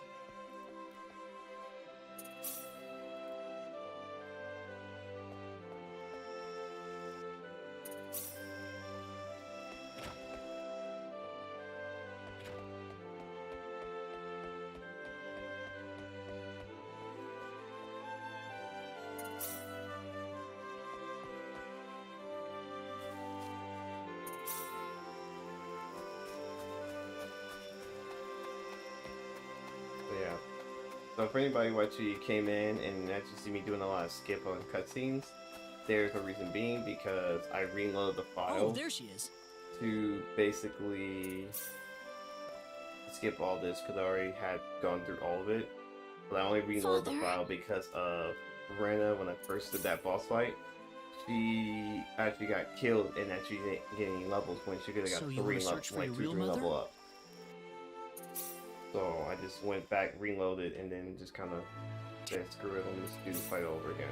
Yeah. So for anybody who actually came in and actually see me doing a lot of skip on cutscenes, there's a reason being because I reloaded the file Oh, there she is. to basically skip all this because I already had gone through all of it. But I only reloaded the Father. file because of Rena when I first did that boss fight. She actually got killed and actually didn't get any levels when she could have got So you 3 wanna levels, search for like your 2, real 3 mother? level up. So I just went back, reloaded, and then just kind of said, screw it, let me just do the fight over again.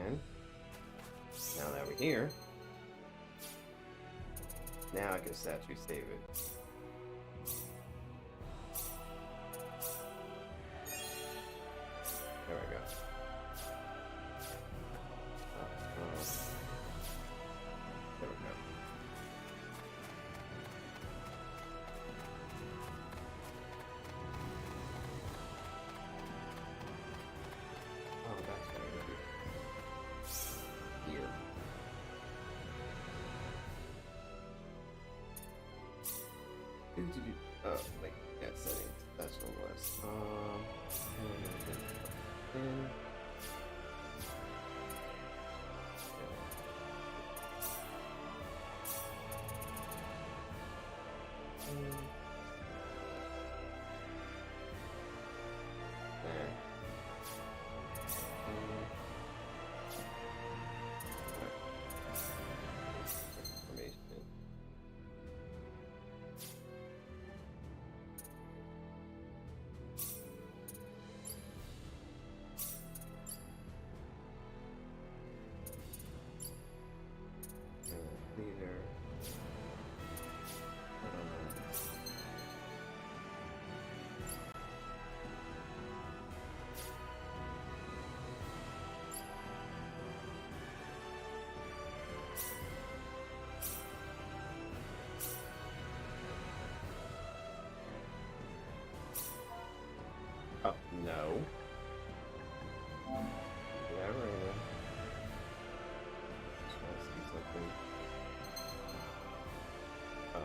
And now that we're here, now I can actually save it. There we go. There we go. Oh, that's what I'm gonna do. Here. Oh, like, yeah, settings. That's what it was. And information. Leader. Oh, no. Yeah, Rena. Just want to see something. Oh.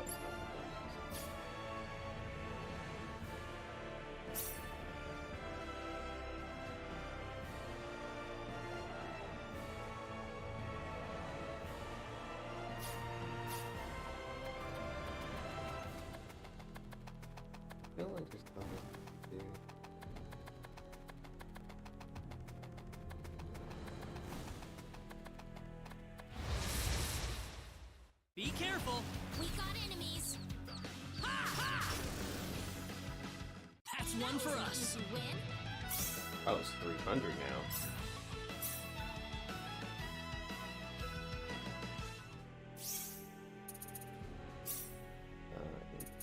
I feel like there's something to do. Be careful. We got enemies. That's one for us. Did you win? Oh, it's 300 now.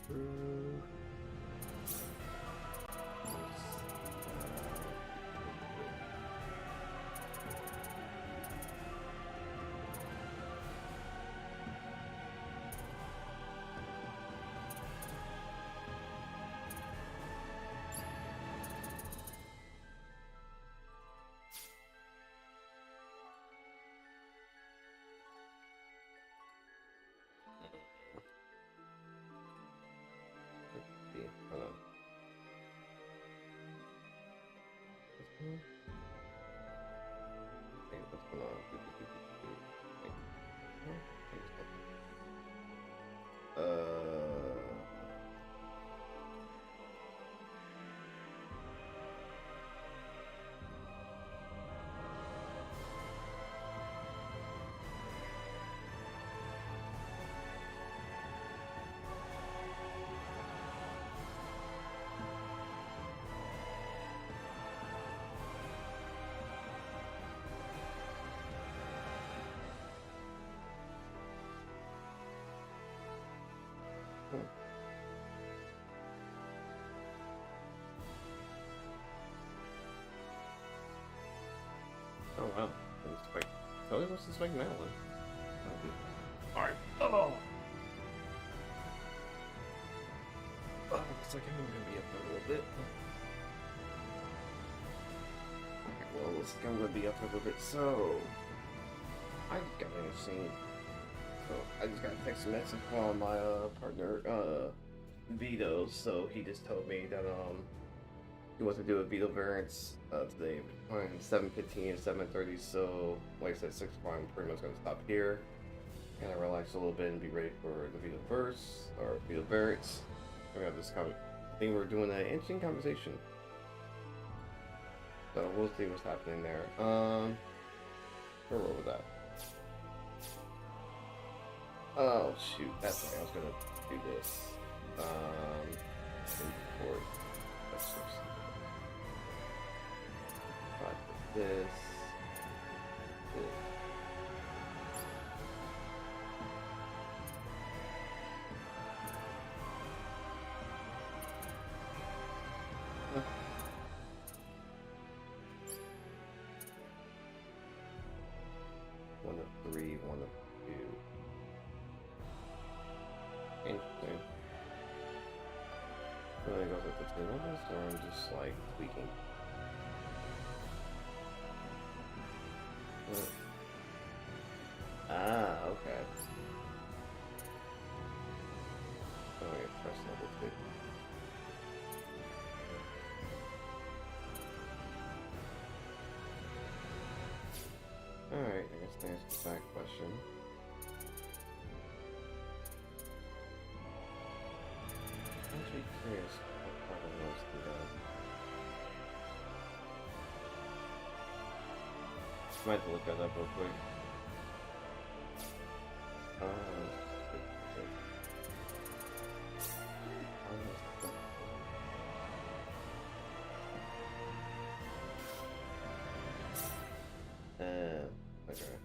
Improve. Hey, what's going on? Oh wow, it's like totally wants to spike Madeline. Alright. Oh! Looks like I'm gonna be up a little bit. Okay, well, looks like I'm gonna be up a little bit, so I just got interesting. So I just got a text message from my partner, Vito, so he just told me that he wants to do a Vito variance today between 7:15 and 7:30. So, like I said, 6 o'clock, I'm pretty much going to stop here. Kind of relax a little bit and be ready for the Vito verse or Vito variance. We have this thing we're doing an interesting conversation. So we'll see what's happening there. Where were we with that? Oh shoot, that's right. I was gonna do this. Import. Let's just this. One of 3, one of 2. Interesting. Really goes with the 2 levels, or I'm just like tweaking. Ah, okay. Oh, yeah, press level 2. Alright, I guess there's the back question. I'm actually curious what part of those to go. Might have to look that up real quick. Okay.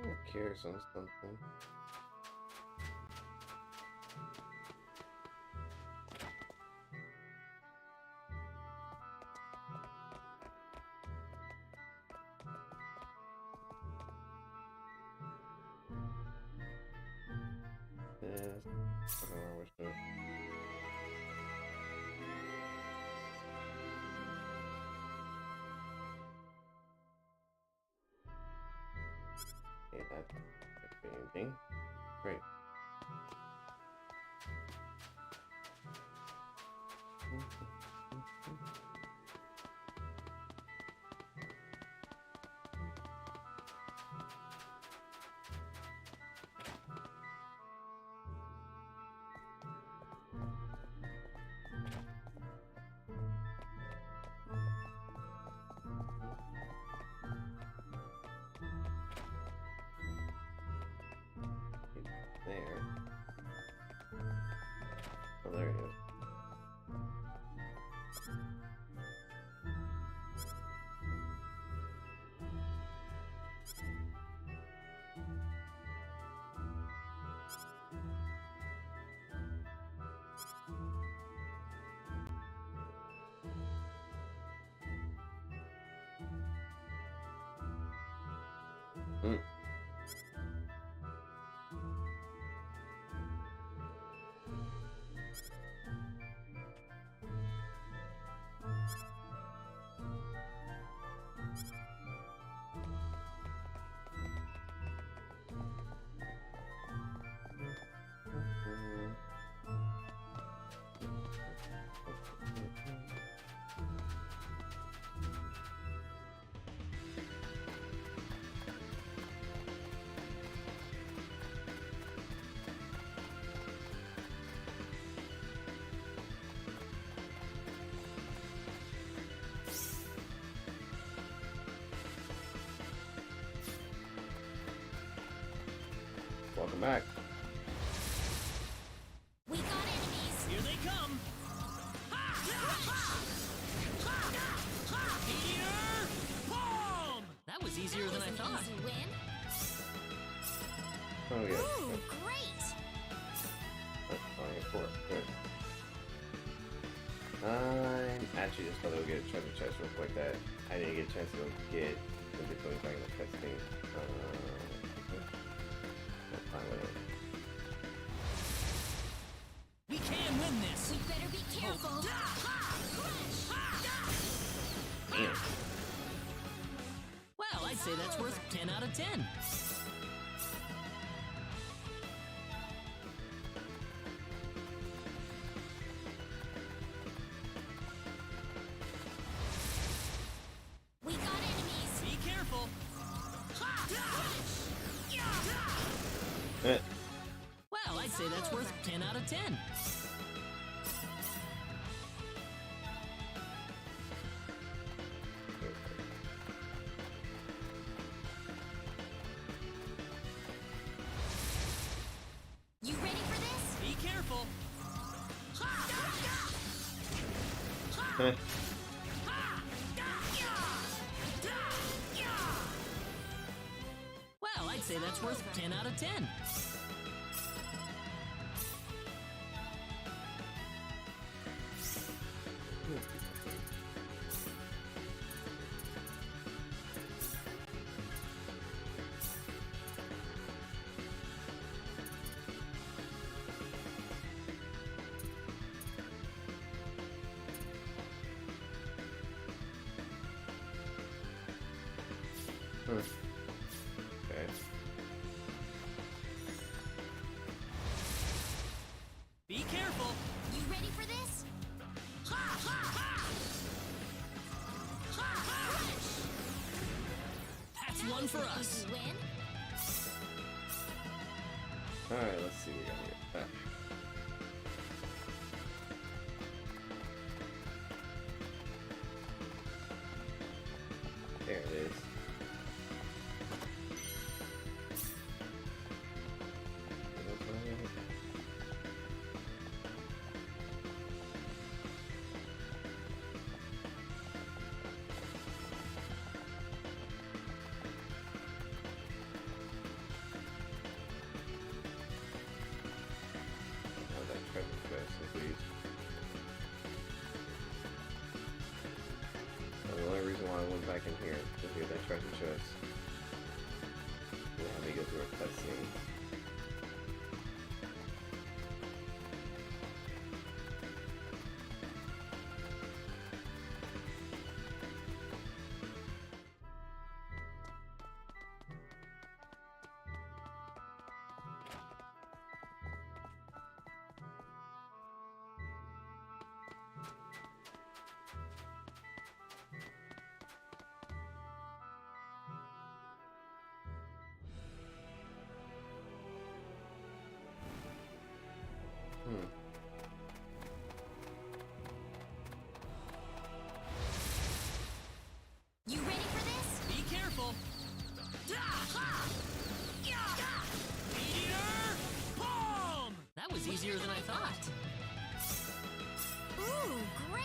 I'm curious on something. I don't know which one. Okay, that's anything. Great. There. Oh, there he is. Mm. Welcome back. We got enemies. Here they come! Meteor bomb! That was easier than I thought. Easy win. Oh yeah. Ooh, great. That's fine, of course. Good. I'm actually just gonna go get a treasure chest real quick that I didn't get a chance to go get in between playing the cutscene. That's fine with it. We can win this! We better be careful. Damn. Well, I'd say that's worth 10 out of 10. We got enemies. Be careful! Eh. Well, I'd say that's worth 10 out of 10. You ready for this? Be careful! Eh. Well, I'd say that's worth 10 out of 10. Okay. Be careful! You ready for this? That's one for us. Easy win. Alright, let's see what we got here. There it is. The only reason why I went back in here to get that treasure chest. Let me go through a cutscene. easier than I thought. Ooh, great!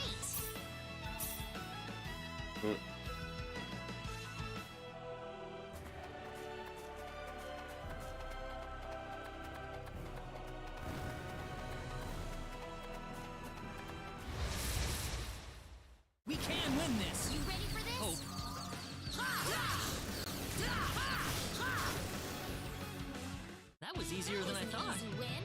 We can win this. You ready for this? Hope. That was easier than I thought. Easy win.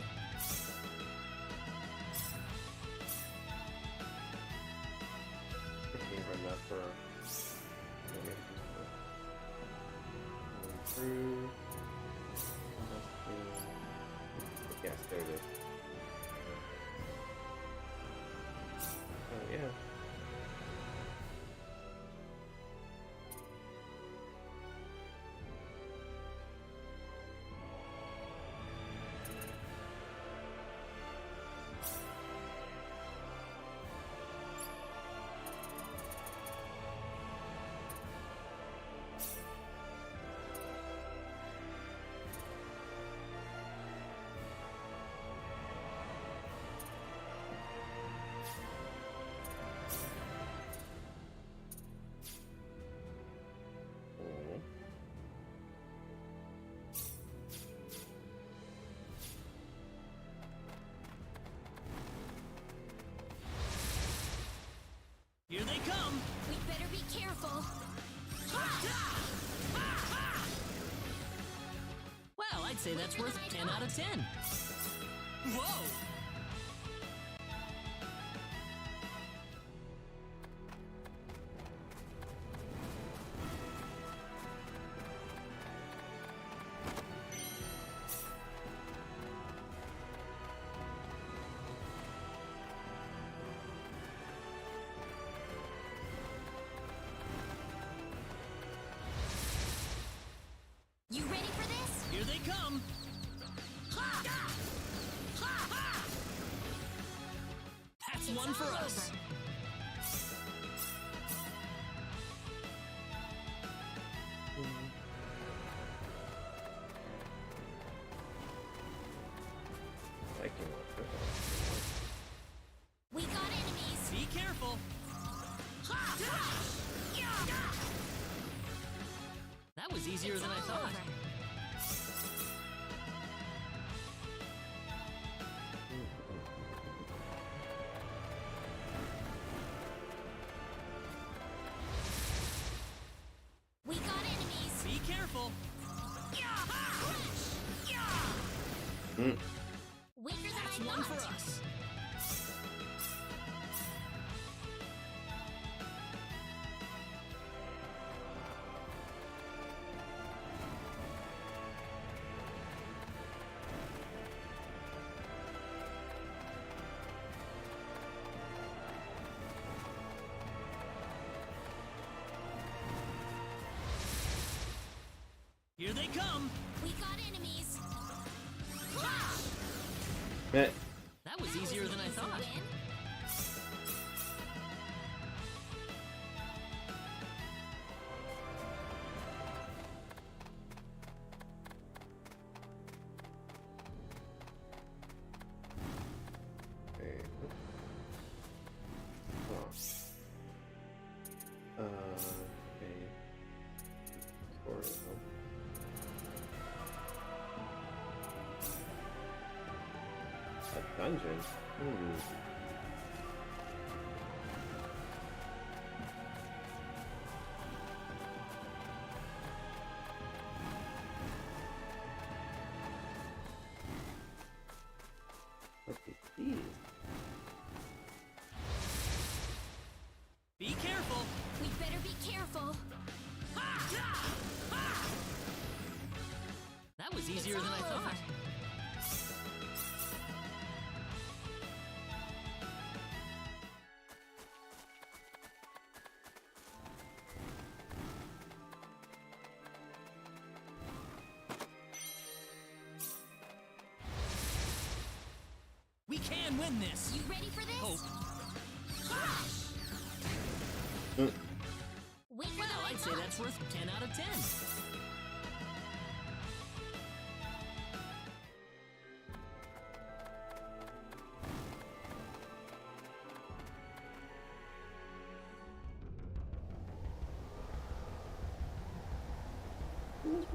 I can't run that for. Through. Yes, there it is. Oh, yeah. Here they come. We better be careful. Well, I'd say that's worth 10 out of 10. Whoa! You ready for this? Here they come. That's It's one for all us. over. We got enemies. Be careful. That was easier It's than I all thought. over. We got enemies. Be careful. Weaker than That's I one for thought. us. Here they come. We got enemies. That was easier than I thought. Win. A dungeon? What's these? Be careful. We better be careful. That was easier It's than I all over. thought. We can win this. You ready for this? Hope. Weaker Well, than I I'd say thought. that's worth 10 out of 10.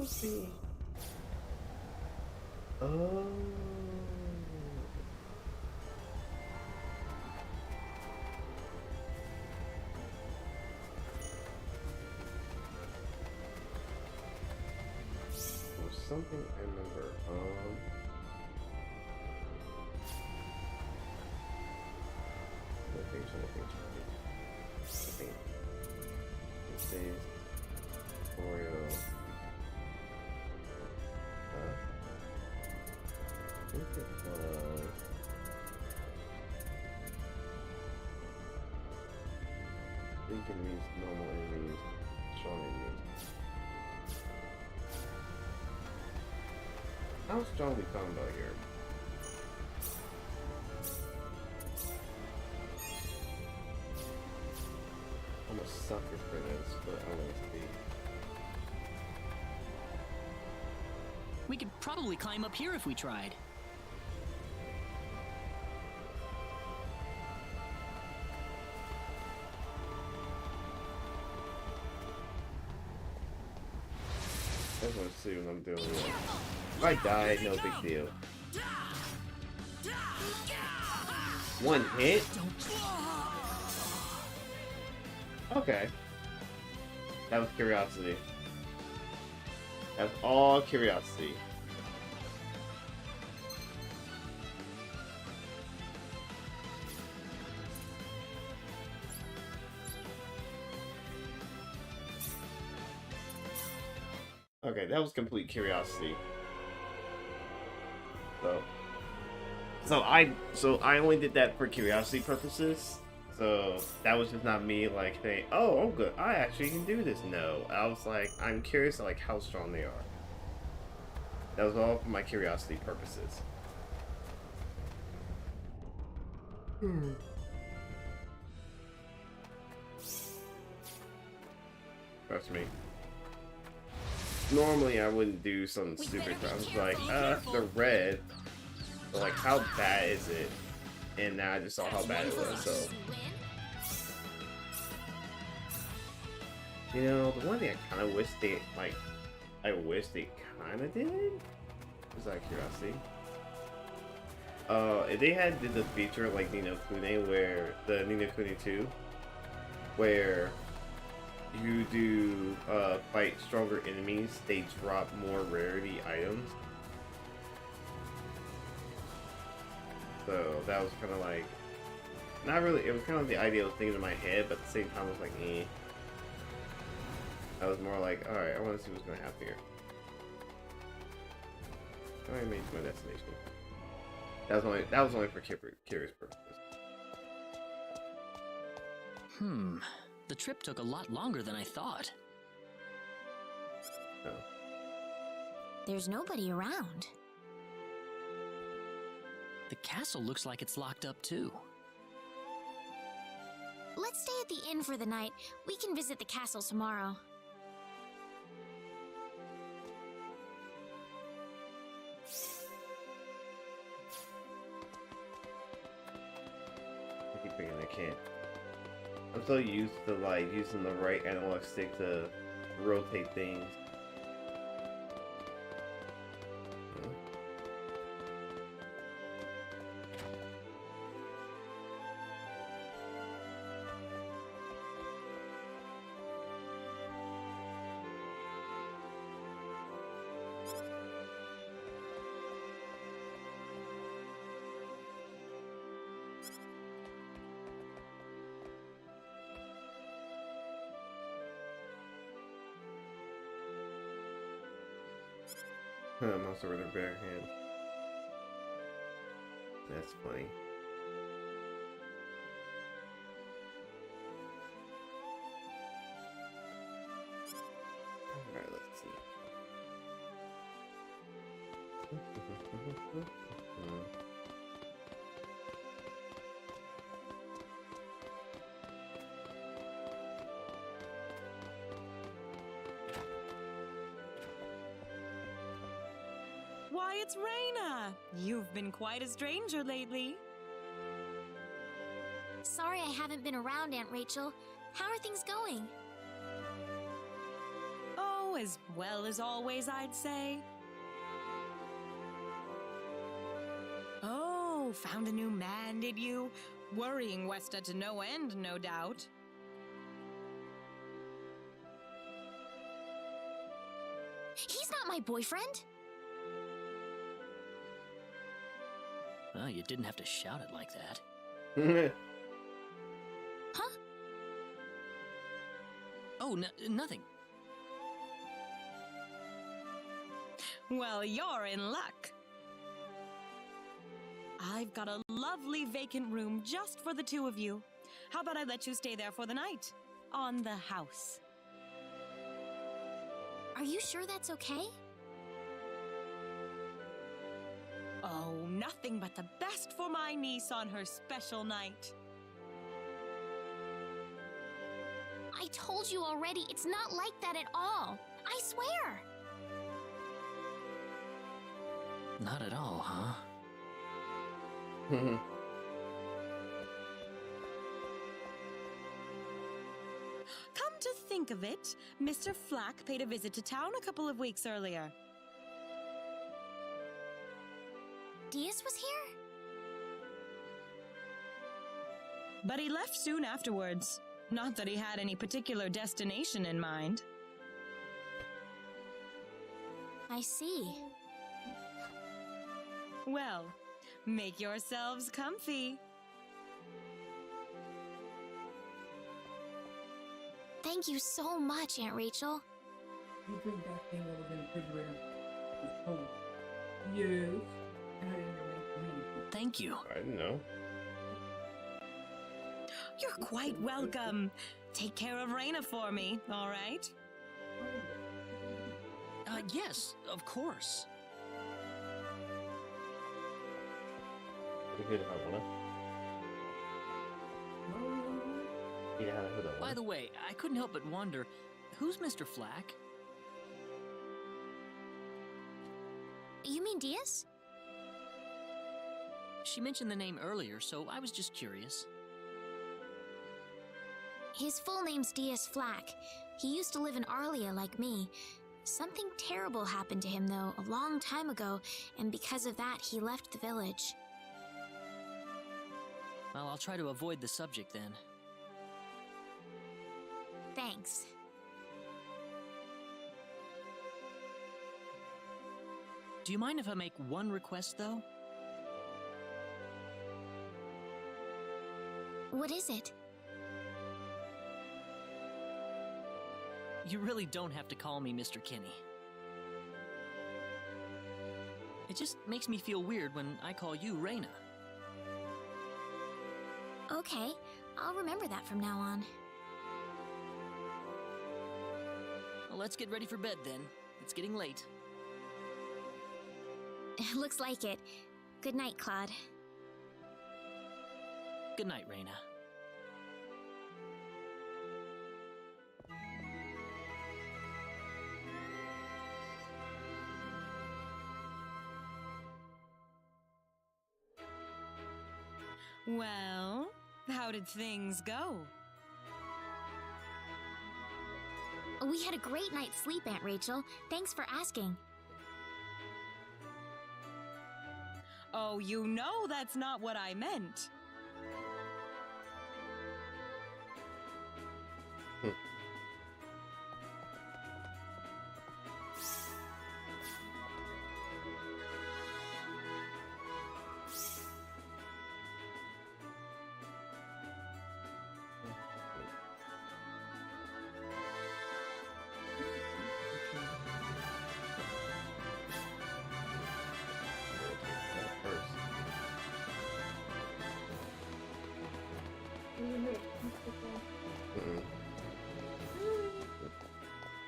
Let's see. Oh. There's something I remember. I think this is Oreo. I think it was. I think it means normal enemies, strong enemies. How strong are we talking about here? I'm a sucker for this, but I want to see. We could probably climb up here if we tried. I just want to see what I'm doing here. If I die, no big deal. One hit? Okay. That was curiosity. That's all curiosity. Okay, that was complete curiosity. So I only did that for curiosity purposes. So that was just not me like saying, "Oh, I'm good. I actually can do this." No, I was like, I'm curious like how strong they are. That was all for my curiosity purposes. Trust me. Normally I wouldn't do something stupid, but I was like, they're red. But like, how bad is it? And now I just saw how bad it was, so. You know, the one thing I kind of wish they, like, I wish they kind of did? Was out of curiosity. If they had did the feature like Ni no Kuni, where, the Ni no Kuni 2, where you do, fight stronger enemies, they drop more rarity items. So that was kind of like, not really, it was kind of the idea I was thinking in my head, but at the same time I was like, eh. I was more like, alright, I want to see what's going to happen here. I made my destination. That was only for curious purposes. The trip took a lot longer than I thought. Oh. There's nobody around. The castle looks like it's locked up too. Let's stay at the inn for the night. We can visit the castle tomorrow. I keep thinking I can't. I'm so used to like using the right analog stick to rotate things. I'm also with a bare hand. That's funny. Alright, let's see. Why, it's Rena! You've been quite a stranger lately. Sorry I haven't been around, Aunt Rachel. How are things going? Oh, now, as well as always, I'd say. Oh, found a new man, did you? Worrying Westa to no end, no doubt. He's not my boyfriend. Well, you didn't have to shout it like that. Huh? Oh, nothing. Well, you're in luck. I've got a lovely vacant room just for the two of you. How about I let you stay there for the night? On the house. Are you sure that's okay? Oh, nothing but the best for my niece on her special night. I told you already, it's not like that at all. I swear. Not at all, huh? Come to think of it, Mr. Flack paid a visit to town a couple of weeks earlier. Diaz was here? But he left soon afterwards. Not that he had any particular destination in mind. I see. Well, make yourselves comfy. Thank you so much, Aunt Rachel. You bring that thing that was in the refrigerator. It's cold. Yes. And I didn't know. Thank you. I didn't know. You're quite welcome. Take care of Rena for me, all right? Yes, of course. Pretty good if I wanna. Yeah, who that By was. the way, I couldn't help but wonder, who's Mr. Flack? You mean Diaz? She mentioned the name earlier, so I was just curious. His full name's Diaz Flack. He used to live in Arlia like me. Something terrible happened to him, though, a long time ago, and because of that, he left the village. Well, I'll try to avoid the subject then. Thanks. Do you mind if I make one request, though? What is it? You really don't have to call me Mr. Kinney. It just makes me feel weird when I call you Rena. Okay, I'll remember that from now on. Well, let's get ready for bed then. It's getting late. Looks like it. Good night, Claude. Good night, Rena. Well, how did things go? We had a great night's sleep, Aunt Rachel. Thanks for asking. Oh, you know that's not what I meant.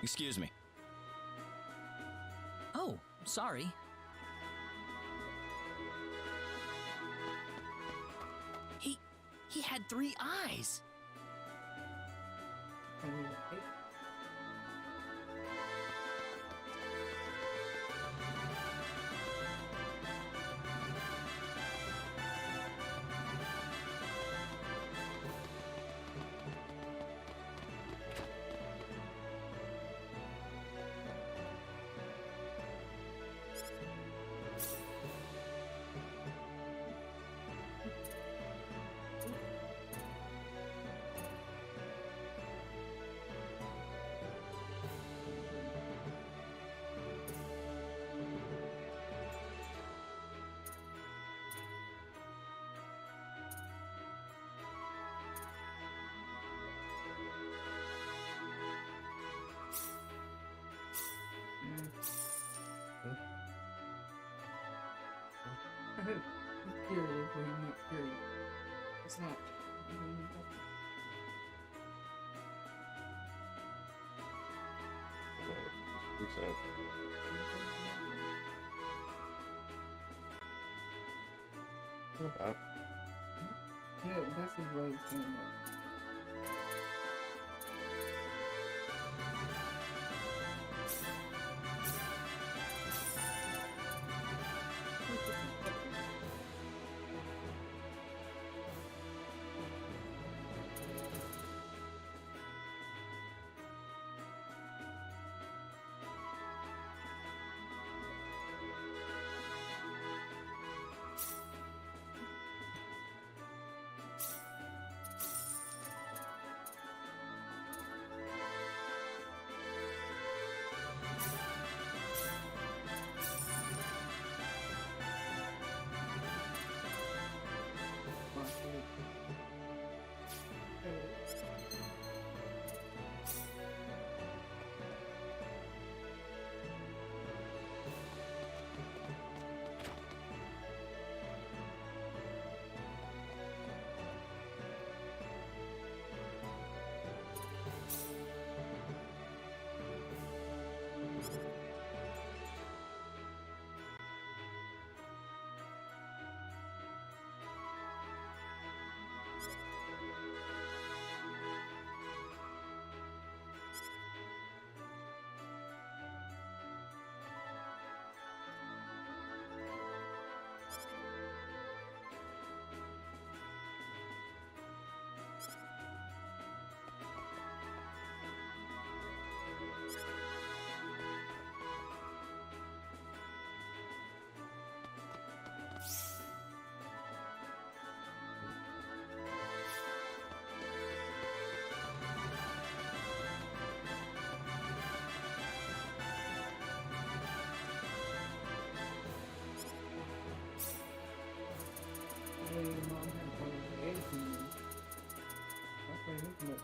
Excuse me. Oh, sorry. He had 3 eyes. he's curious, but he's not curious. It's not. Yeah, that's his way of saying that. Your mom had all the eggs in there. That's why you're looking at.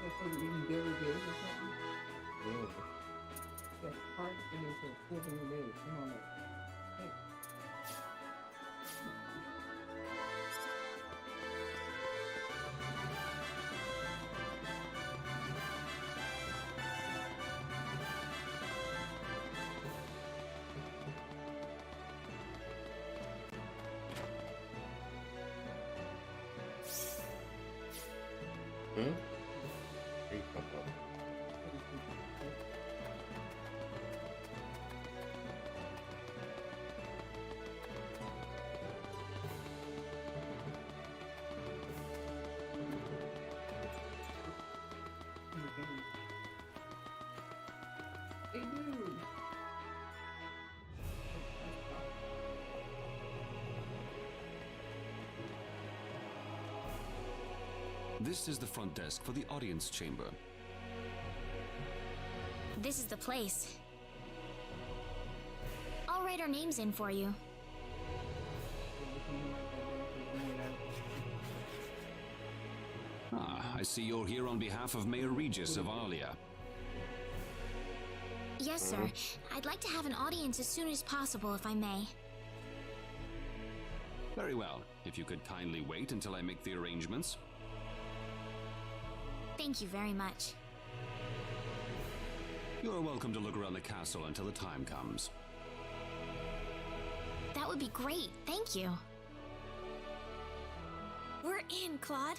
That's why you're eating deviled eggs or something? Yeah. That's hard to finish with 14 eggs. Come on, like, hey. Hmm? Where you come from? They do. This is the front desk for the audience chamber. This is the place. I'll write our names in for you. Ah, I see you're here on behalf of Mayor Regis of Alia. Yes, sir. I'd like to have an audience as soon as possible, if I may. Very well. If you could kindly wait until I make the arrangements. Thank you very much. You're welcome to look around the castle until the time comes. That would be great. Thank you. We're in, Claude.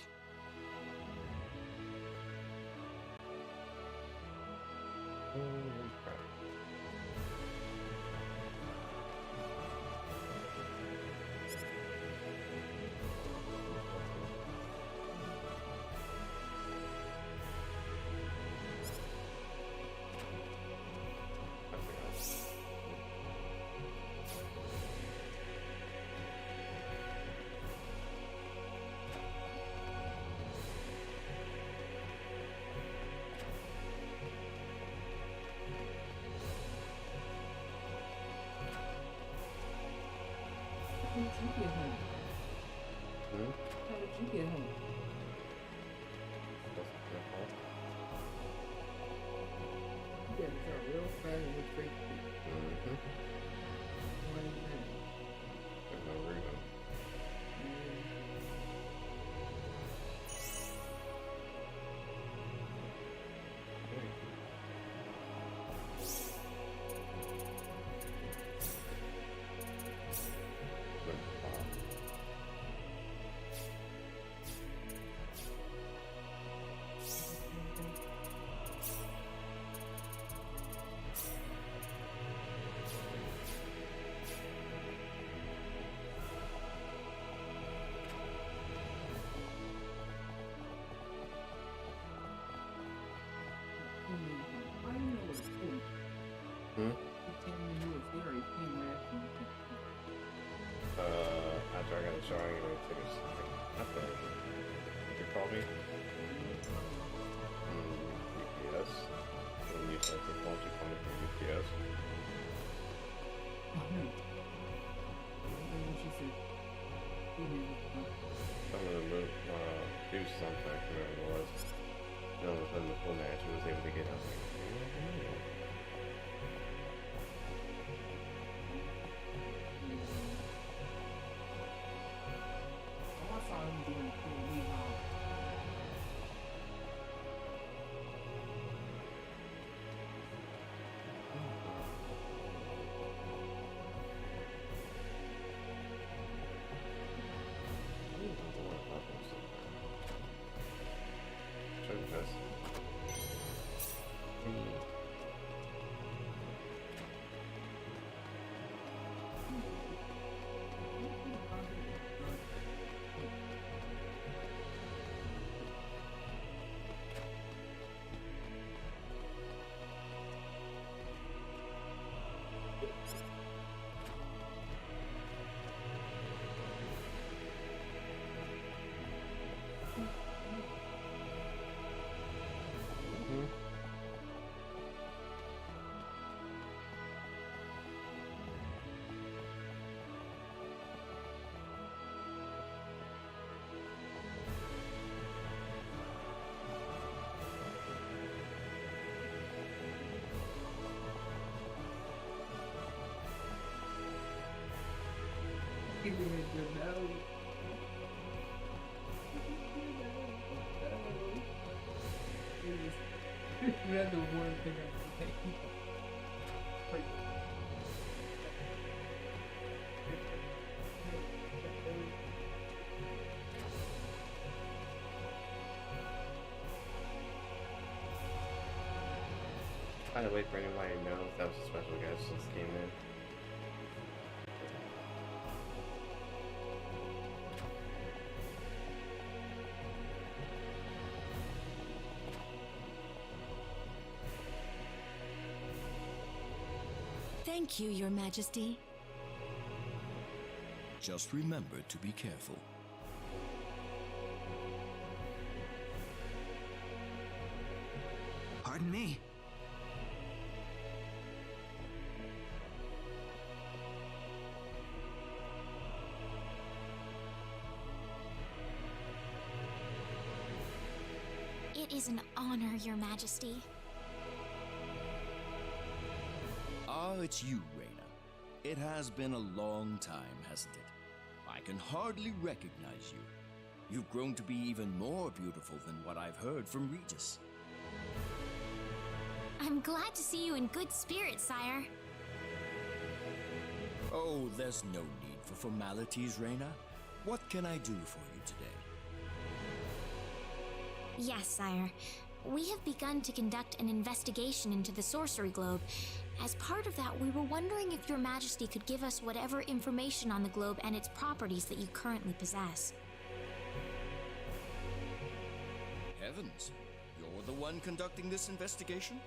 How did you get home? Hmm? How did you get home? That's your fault. Yeah, it's a real fast and with straight speed. Mm-hmm. Why is that? There's no reason. I know it's cool. Hmm? You tell me you were there, you came right after you. After I got a shower, I'm gonna take a second. After you call me? UPS. When you said the phone, you called me from UPS. Oh, no. And then she said, Some of the do something, whatever it was. And all of a sudden, the full manager was able to get out. I saw him doing cool leave out. Give me your nose. That's the one thing I can take. By the way, for anybody who knows, that was a special guest just came in. Thank you, Your Majesty. Just remember to be careful. Pardon me. It is an honor, Your Majesty. Ah, it's you, Rena. It has been a long time, hasn't it? I can hardly recognize you. You've grown to be even more beautiful than what I've heard from Regis. I'm glad to see you in good spirits, sire. Oh, there's no need for formalities, Rena. What can I do for you today? Yes, sire. We have begun to conduct an investigation into the sorcery globe. As part of that, we were wondering if Your Majesty could give us whatever information on the globe and its properties that you currently possess. Heavens, you're the one conducting this investigation?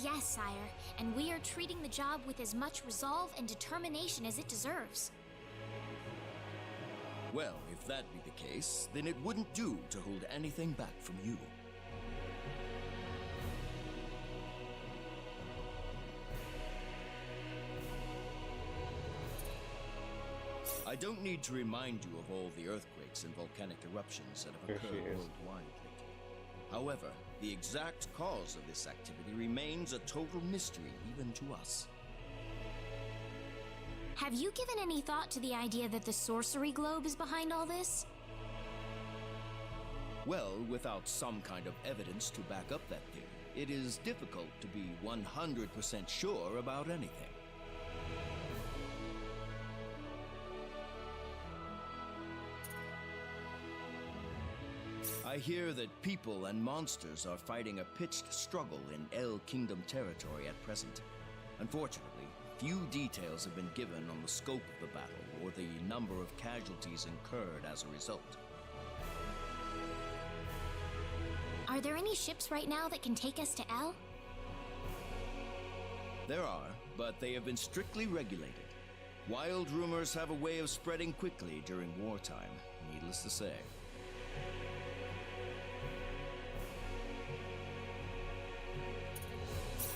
Yes, sire, and we are treating the job with as much resolve and determination as it deserves. Well, if that be the case, then it wouldn't do to hold anything back from you. I don't need to remind you of all the earthquakes and volcanic eruptions that have Here occurred she is. worldwide lately. However, The exact cause of this activity remains a total mystery even to us. Have you given any thought to the idea that the sorcery globe is behind all this? Well, without some kind of evidence to back up that theory, it is difficult to be 100% sure about anything. I hear that people and monsters are fighting a pitched struggle in El Kingdom territory at present. Unfortunately, few details have been given on the scope of the battle or the number of casualties incurred as a result. Are there any ships right now that can take us to El? There are, but they have been strictly regulated. Wild rumors have a way of spreading quickly during wartime, needless to say.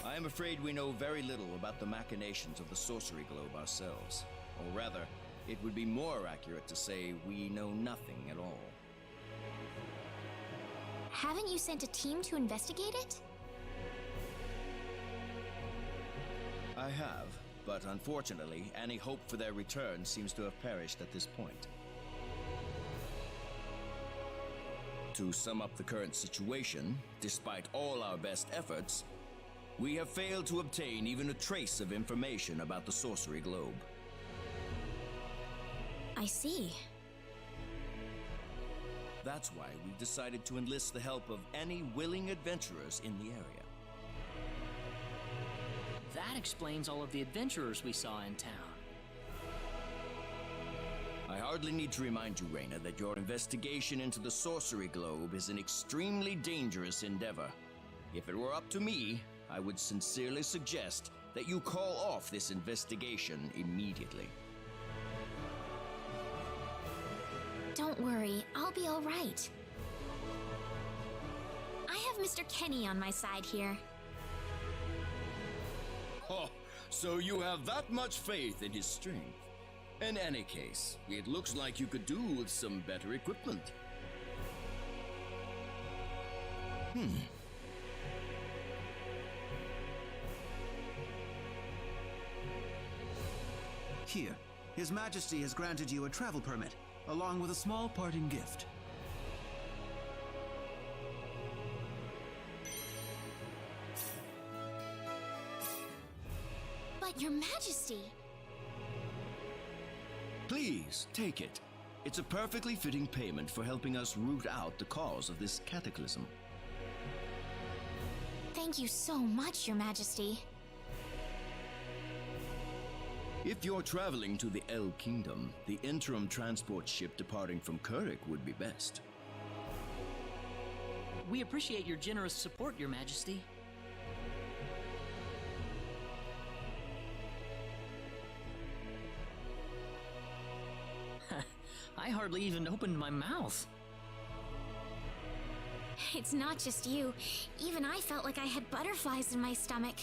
I am afraid we know very little about the machinations of the sorcery globe ourselves. Or rather, it would be more accurate to say we know nothing at all. Haven't you sent a team to investigate it? I have, but unfortunately, any hope for their return seems to have perished at this point. To sum up the current situation, despite all our best efforts, we have failed to obtain even a trace of information about the sorcery globe. I see. That's why we've decided to enlist the help of any willing adventurers in the area. That explains all of the adventurers we saw in town. I hardly need to remind you, Rena, that your investigation into the sorcery globe is an extremely dangerous endeavor. If it were up to me, I would sincerely suggest that you call off this investigation immediately. Don't worry, I'll be all right. I have Mr. Kenny on my side here. Oh, so you have that much faith in his strength. In any case, it looks like you could do with some better equipment. Here, His Majesty has granted you a travel permit, along with a small parting gift. But Your Majesty... Please, take it. It's a perfectly fitting payment for helping us root out the cause of this cataclysm. Thank you so much, Your Majesty. If you're traveling to the El Kingdom, the interim transport ship departing from Kurik would be best. We appreciate your generous support, Your Majesty. I hardly even opened my mouth. It's not just you. Even I felt like I had butterflies in my stomach.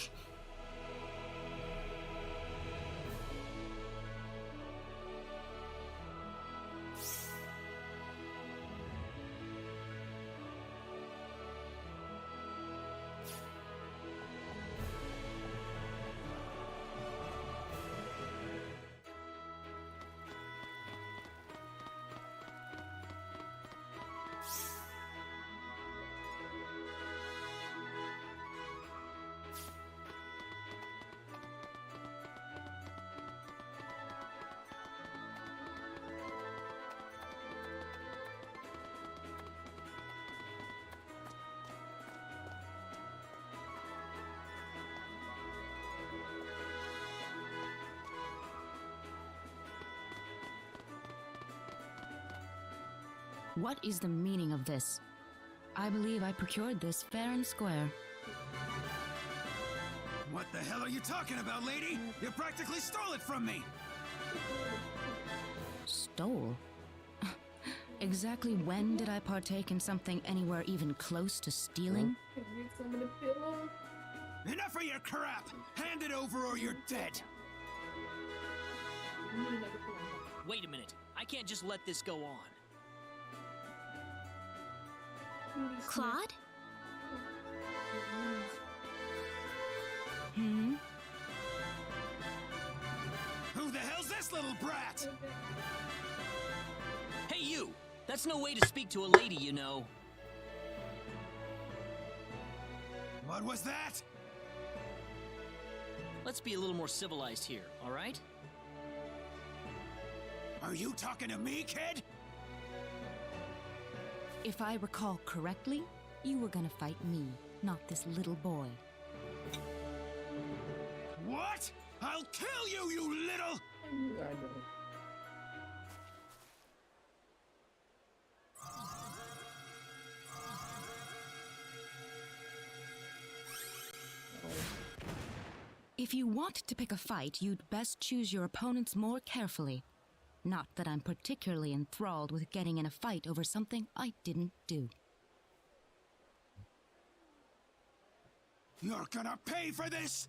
What is the meaning of this? I believe I procured this fair and square. What the hell are you talking about, lady? You practically stole it from me! Stole? Exactly when did I partake in something anywhere even close to stealing? Enough of your crap! Hand it over or you're dead! Wait a minute. I can't just let this go on. Claude? little brat! Hey, you! That's no way to speak to a lady, you know. What was that? Let's be a little more civilized here, all right? Are you talking to me, kid? If I recall correctly, you were gonna fight me, not this little boy. What? I'll kill you, you little... I know. If you want to pick a fight, you'd best choose your opponents more carefully. Not that I'm particularly enthralled with getting in a fight over something I didn't do. You're gonna pay for this!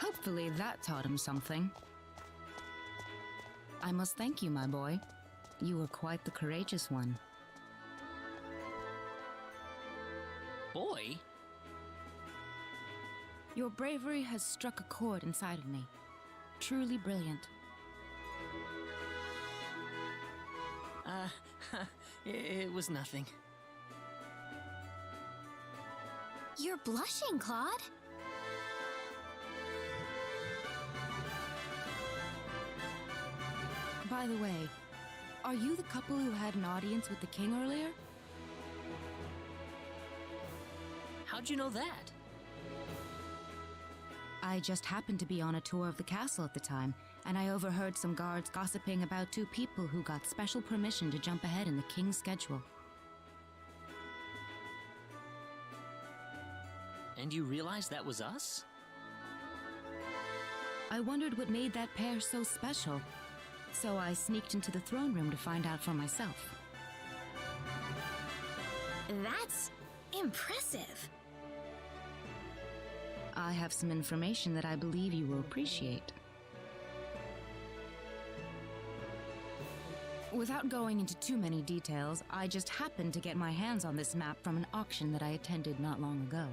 Hopefully that taught him something. I must thank you, my boy. You were quite the courageous one. Boy? Your bravery has struck a chord inside of me. Truly brilliant. It was nothing. You're blushing, Claude. By the way, are you the couple who had an audience with the king earlier? How'd you know that? I just happened to be on a tour of the castle at the time, and I overheard some guards gossiping about two people who got special permission to jump ahead in the king's schedule. And you realized that was us? I wondered what made that pair so special, so I sneaked into the throne room to find out for myself. That's impressive. I have some information that I believe you will appreciate. Without going into too many details, I just happened to get my hands on this map from an auction that I attended not long ago.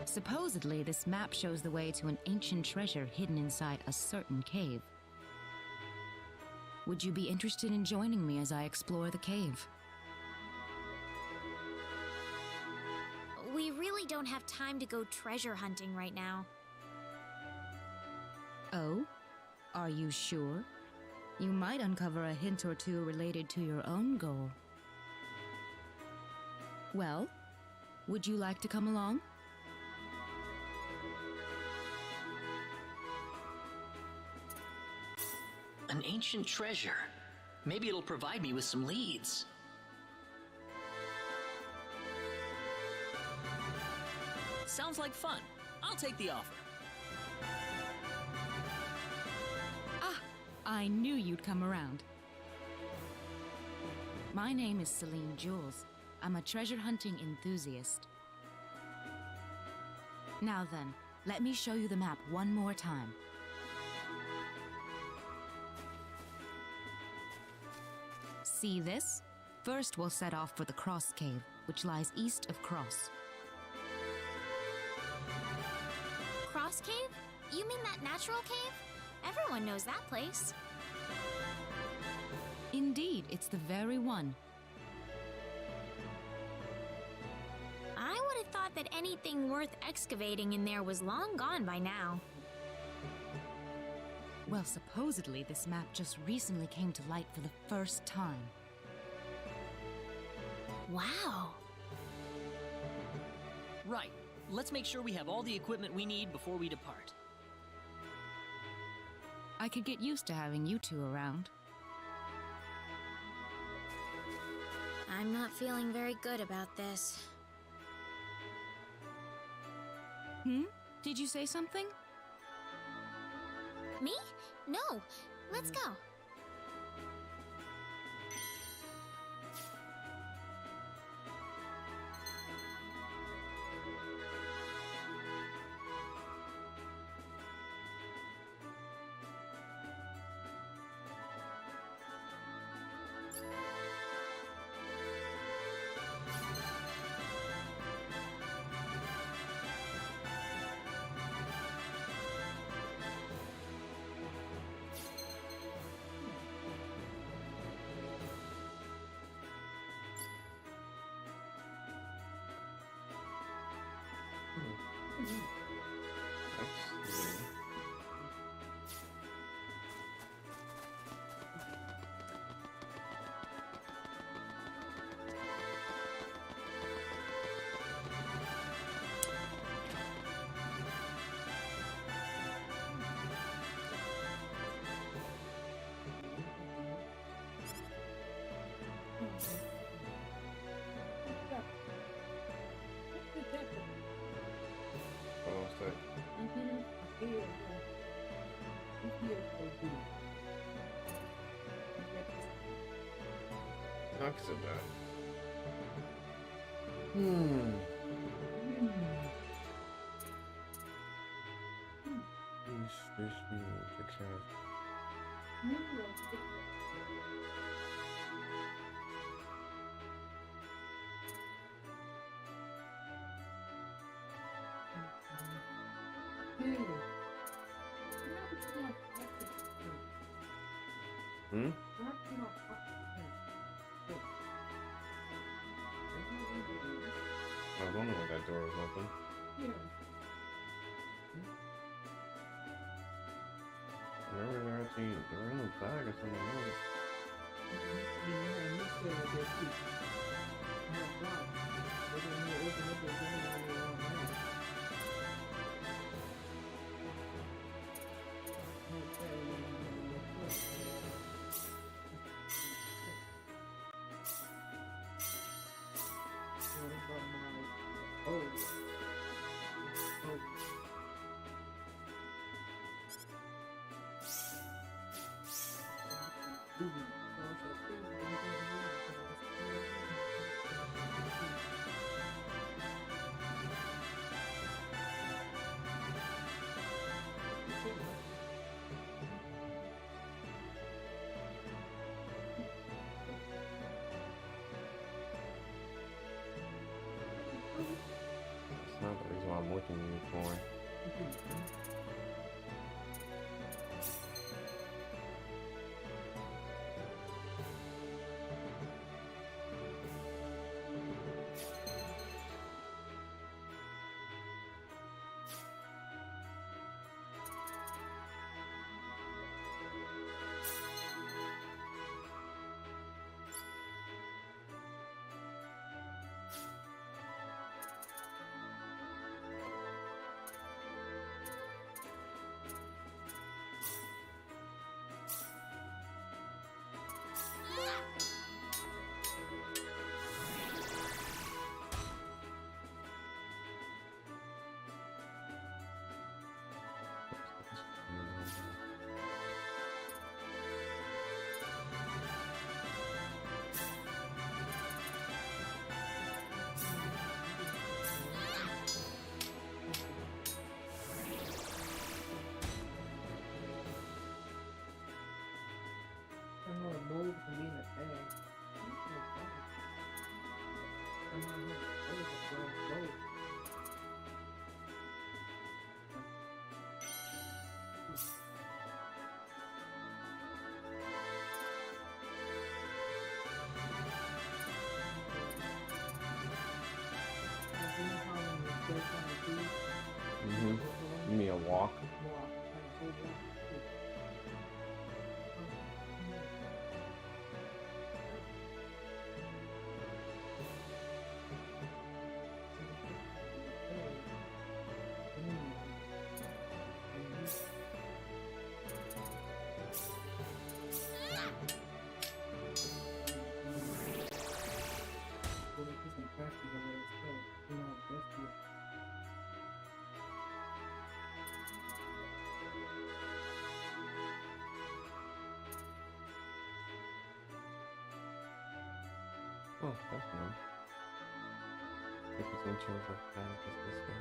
Supposedly, this map shows the way to an ancient treasure hidden inside a certain cave. Would you be interested in joining me as I explore the cave? We really don't have time to go treasure hunting right now. Oh? Are you sure? You might uncover a hint or two related to your own goal. Well, would you like to come along? An ancient treasure. Maybe it'll provide me with some leads. Sounds like fun. I'll take the offer. Ah, I knew you'd come around. My name is Celine Jules. I'm a treasure hunting enthusiast. Now then, let me show you the map one more time. See this? First, we'll set off for the Cross Cave, which lies east of Cross. Cross Cave? You mean that natural cave? Everyone knows that place. Indeed, it's the very one. I would have thought that anything worth excavating in there was long gone by now. Well, supposedly this map just recently came to light for the first time. Wow. Right. Let's make sure we have all the equipment we need before we depart. I could get used to having you two around. I'm not feeling very good about this. Did you say something? Me? No. Let's go. Let's see. What else that? Not so bad. This takes care of. I was wondering why that door was open. Remember they're in a bag or something else. That's not the reason why I'm looking at you for. Give me a walk. Oh, that's nice. 50% chance of panic is this one.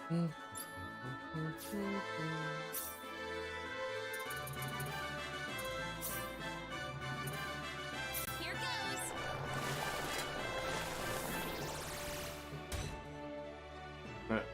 Here goes. Right.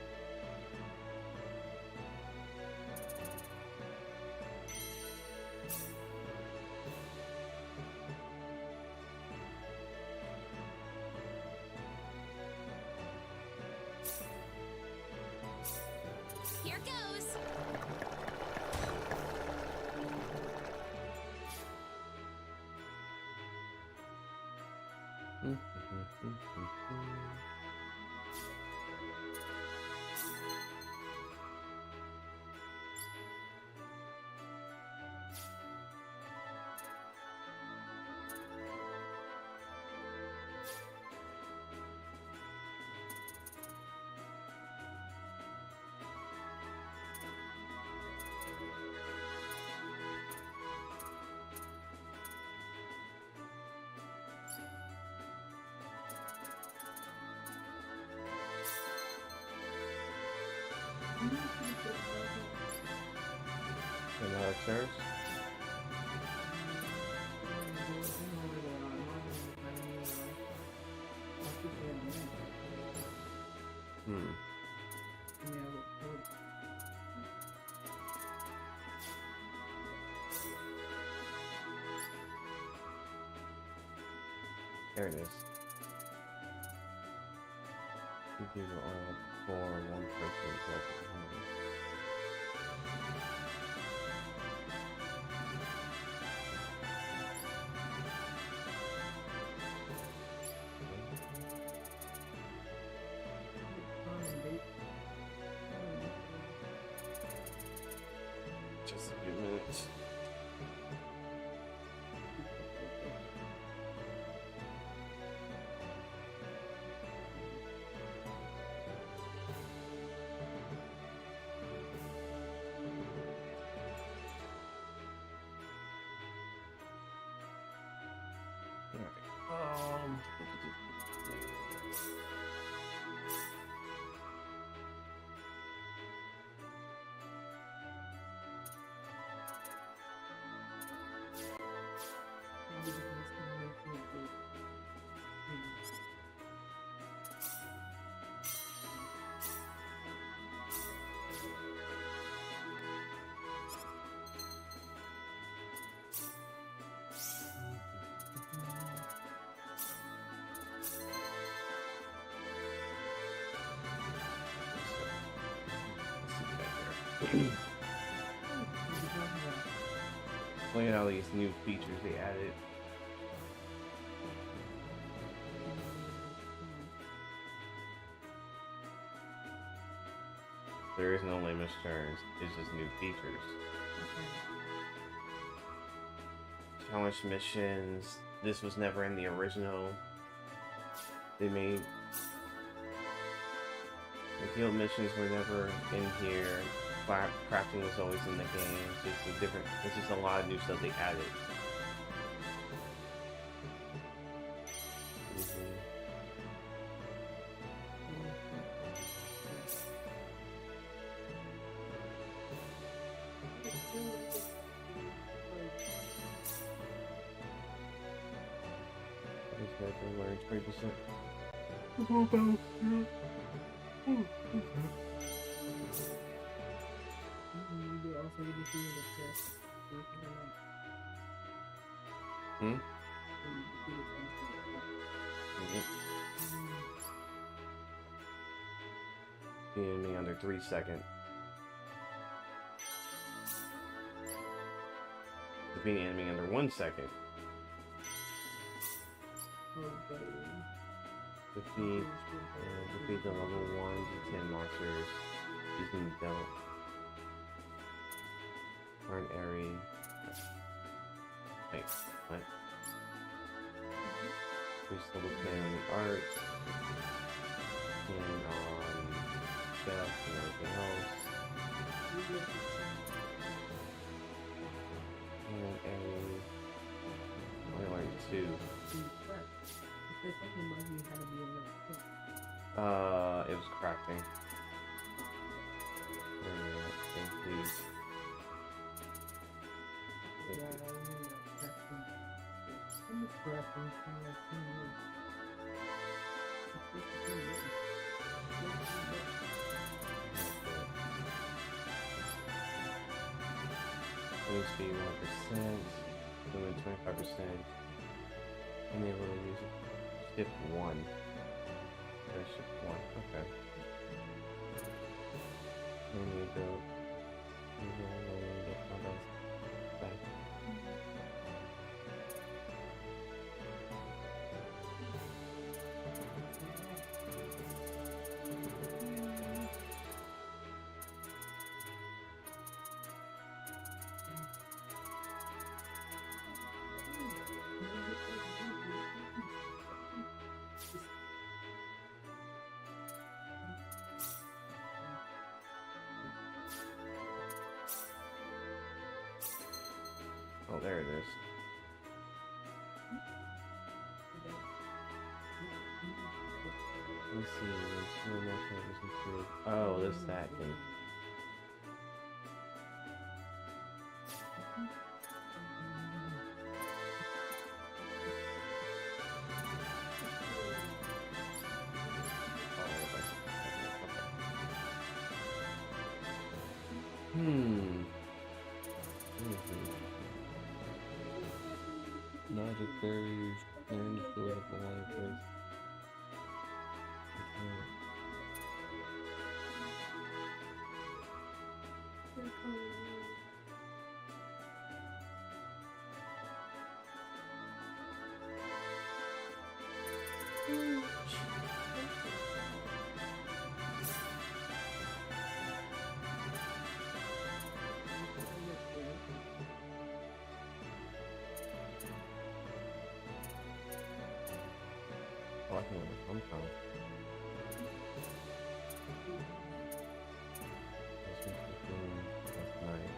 Here goes. Another upstairs. There it is. You do all for one person. Just a few minutes. Look at all these new features they added. There is no limit turns, it's just new features. Challenge missions. This was never in the original. They made the guild missions were never in here. Crafting was always in the game. It's just a different. It's just a lot of new stuff they added. These guys are learning 20%. Hmm? Beating me under 3 seconds. Defeating an enemy under 1 second. Defeat the level 1 to 10 monsters using the belt. Learn area. Wait, what? Increase level 10 on the art. And on chef and everything else. And area. I learned 2. It was crafting. Move speed 1%. Movement 25%. Enable to use it. Shift 1. Shift 1. Okay. Then you go. Back. Oh, there it is. Let's see. Oh, this that thing. Magic berries and political libraries. Oh, I can remember I'm from. That's nice.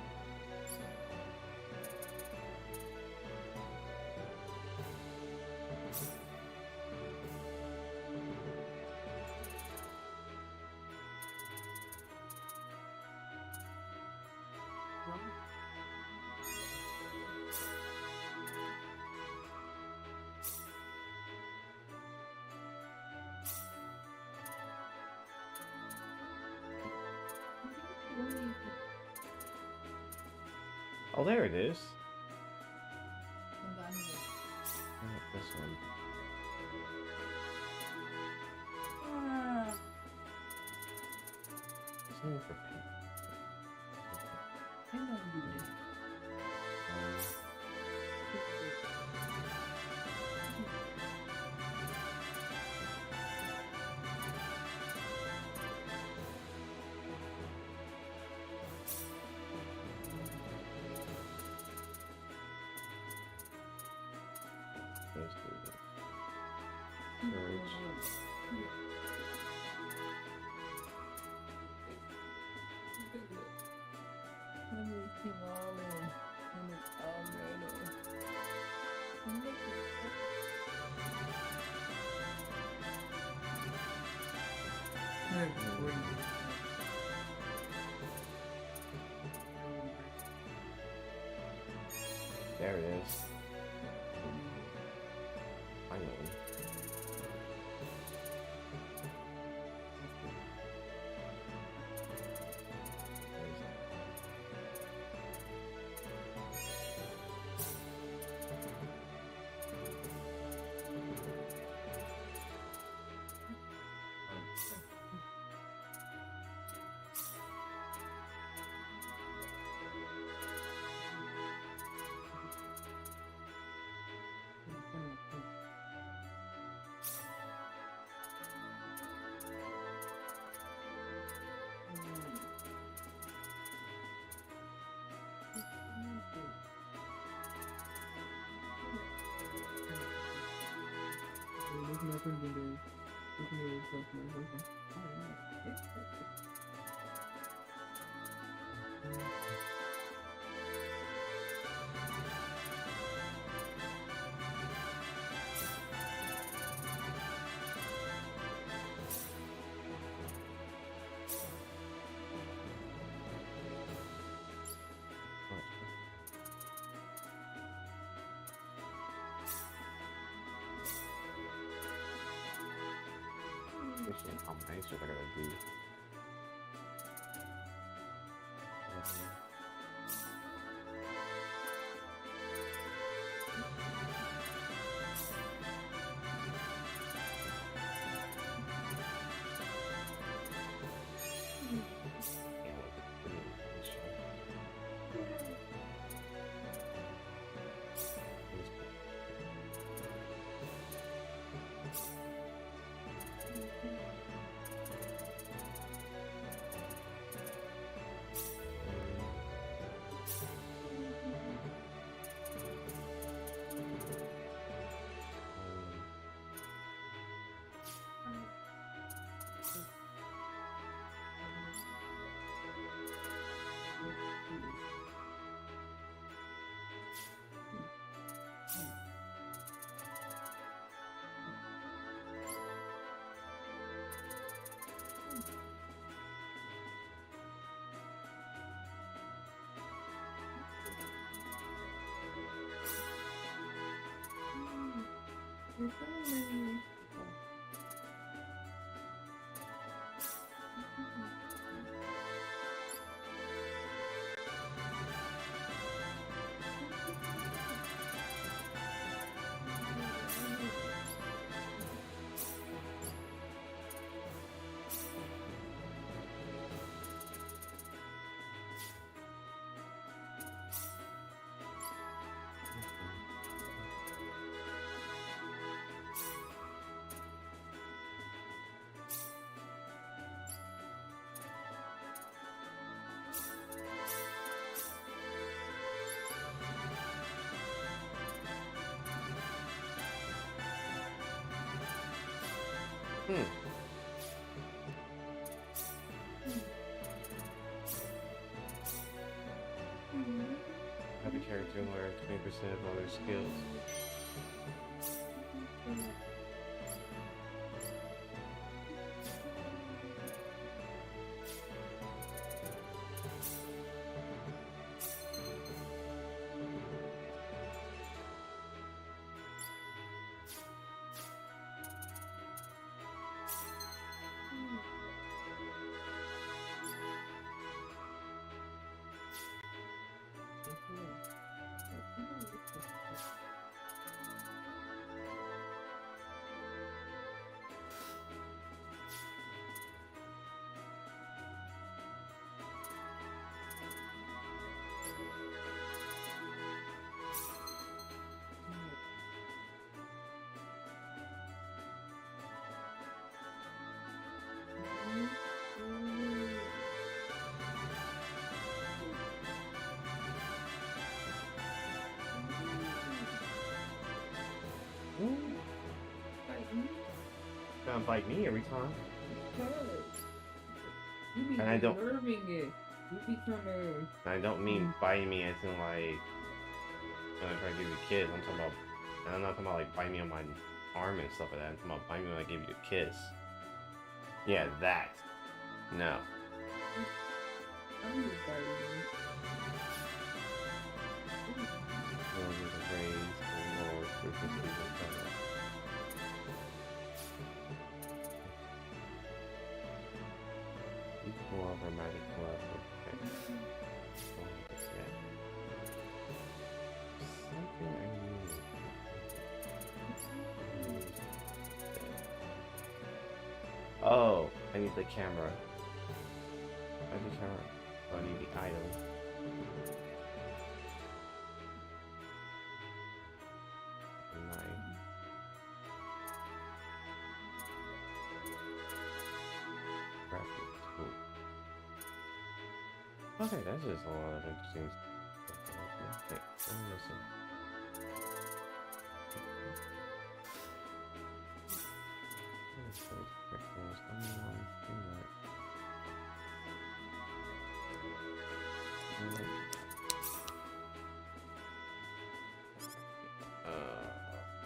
Oh, there it is. Oh, this one. It's only for people. There it is. Finally. Mission combinations I gotta do. Have the character learn 20% of all their skills. Gonna bite me every time. You be And I don't. deserving it. You be trying to. I don't mean biting me as in like when I try to give you a kiss. I'm talking about. And I'm not talking about like biting me on my arm and stuff like that. I'm talking about biting me when I give you a kiss. Yeah, that. No. I'm just biting you. More of a magic glove. Okay. Something I need. Oh, I need the camera. I need the camera. Oh, I need the item. Okay, that's just a lot of interesting stuff. Okay, let me listen.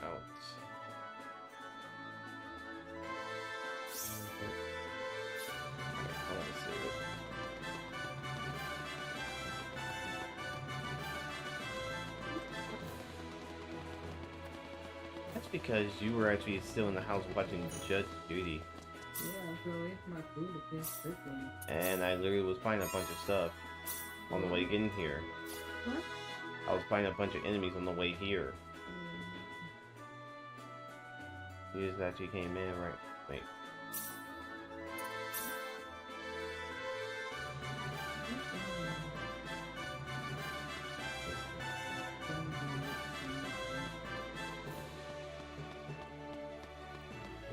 Out. Okay, let's see it. That's because you were actually still in the house watching Judge Judy. Yeah, I feel like my food against quickly. And I literally was buying a bunch of stuff on the way in here. What? I was buying a bunch of enemies on the way here. You just actually came in, right? Wait.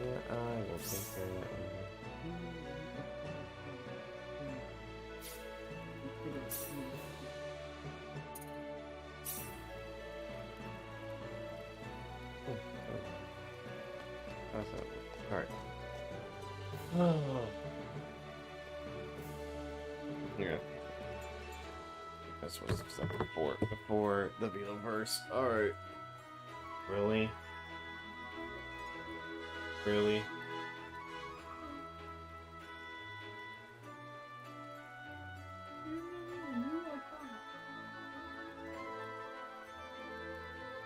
Yeah, I will take care of that one. Alright. Yeah. That's what's up before the Beetleverse. Alright. Really? Really?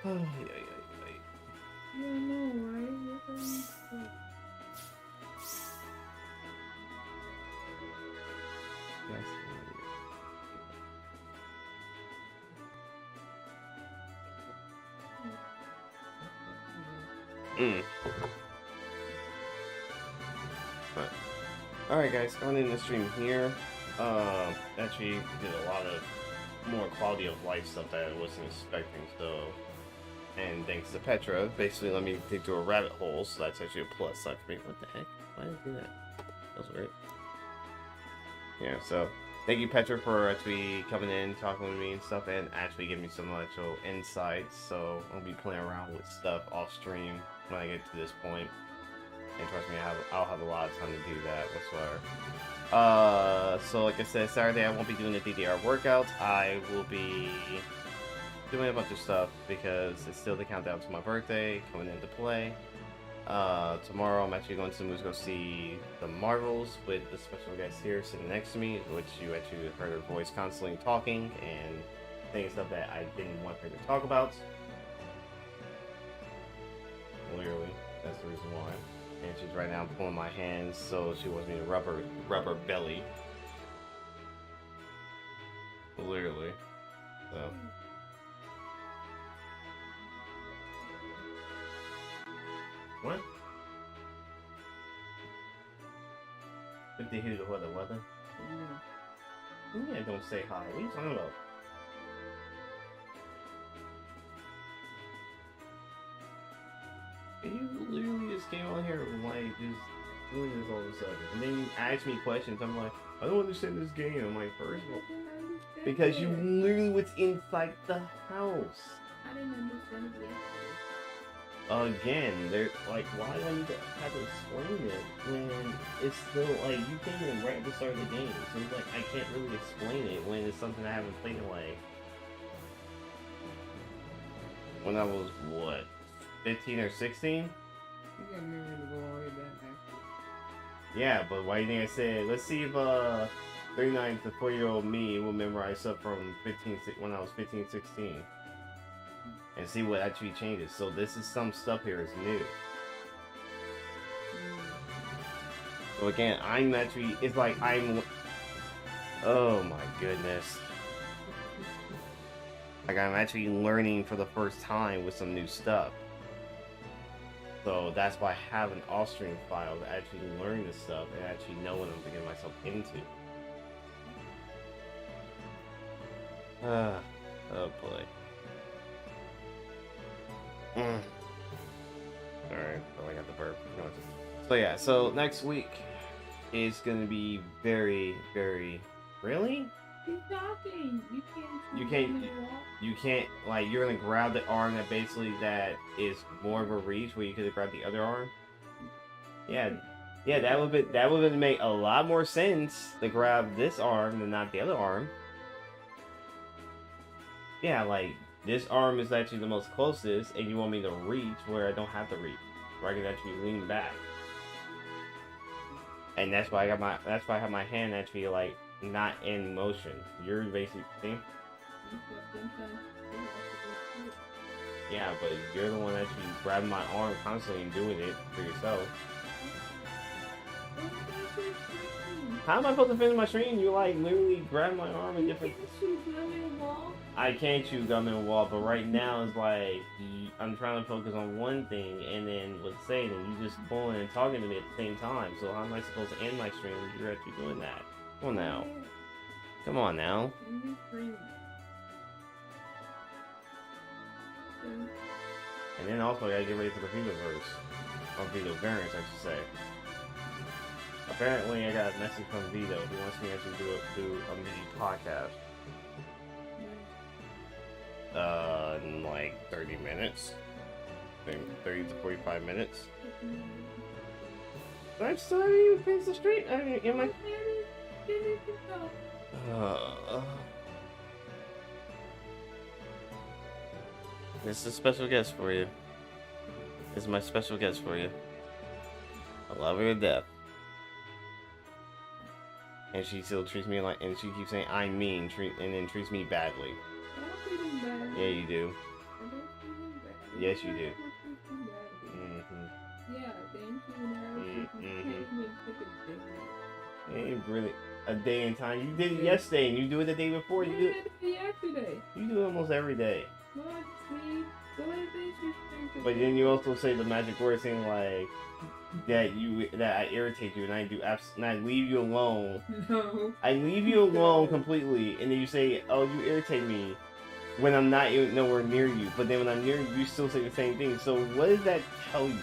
Oh, yeah. Yeah, no, Alright guys, going in the stream here. Actually did a lot of more quality of life stuff that I wasn't expecting, so, and thanks to Petra, basically let me dig through a rabbit hole, so that's actually a plus side for me. What the heck? Why did I do that? That was weird. Yeah, so thank you Petra for actually coming in, talking with me and stuff, and actually giving me some actual insights, so I'll be playing around with stuff off stream when I get to this point. And trust me, I'll have a lot of time to do that whatsoever. So like I said, Saturday I won't be doing the DDR workouts. I will be doing a bunch of stuff because it's still the countdown to my birthday coming into play. Tomorrow I'm actually going to the movies to go see the Marvels with the special guest here sitting next to me, which you actually heard her voice constantly talking and saying stuff that I didn't want her to talk about. Literally, that's the reason why. And she's right now pulling my hands, so she wants me to rub her belly. Literally. So. What? 50 who the weather? Yeah, don't say hi. What are you talking about? You literally just came on here and like just doing this all of a sudden. And then you ask me questions. I'm like, I don't understand this game. I'm like, first of all, because you literally was inside the house. I didn't understand it yesterday. Again, they're like, why do I need to have to explain it when it's still like you came in right at the start of the game? So it's like I can't really explain it when it's something I haven't played in like when I was what? 15 or 16? You got me ready to go all the way back actually. Yeah, but why do you think I said, let's see if 39 to 4-year-old me will memorize stuff from when I was 15, 16. And see what actually changes. So this is some stuff here is new. So again, I'm actually, it's like oh my goodness. Like I'm actually learning for the first time with some new stuff. So that's why I have an off-stream file to actually learn this stuff and actually know what I'm getting myself into. Oh boy. Alright, oh I got the burp. So yeah, so next week is gonna be very, very... Really? Keep talking. You can't, like, you're gonna grab the arm that basically that is more of a reach where you could have grabbed the other arm. Yeah, that would make a lot more sense to grab this arm than not the other arm. Yeah, like this arm is actually the most closest, and you want me to reach where I don't have to reach, where I can actually lean back. And that's why I have my hand actually like not in motion. You're basically see? Yeah, but you're the one actually grabbing my arm constantly and doing it for yourself. How am I supposed to finish my stream? You like literally grab my arm and different. I can't chew gum in a wall, but right now it's like I'm trying to focus on one thing, and then with Satan, you just pulling and talking to me at the same time. So how am I supposed to end my stream when you're actually doing that? Come on now. Come on now. And then also I gotta get ready for the Vitoverse. Or Vito variants, I should say. Apparently I got a message from Vito. He wants me to actually do a mini podcast. In like 30 minutes. 30 to 45 minutes. But I still haven't even finished the street. I mean, am I... This is a special guest for you. This is my special guest for you. I love her to death. And she still treats me like, and she keeps saying I'm mean, and then treats me badly. Yeah, you do. Yes, you do. Yeah, thank really a day in time. You did it yesterday, and you do it the day before. You do it yesterday. You do it almost every day. No, I sleep. Go ahead, finish your stream. But then you also say the magic word saying like that I irritate you and I and I leave you alone. No. I leave you alone completely, and then you say, "Oh, you irritate me," when I'm not even nowhere near you. But then when I'm near you, you still say the same thing. So what does that tell you?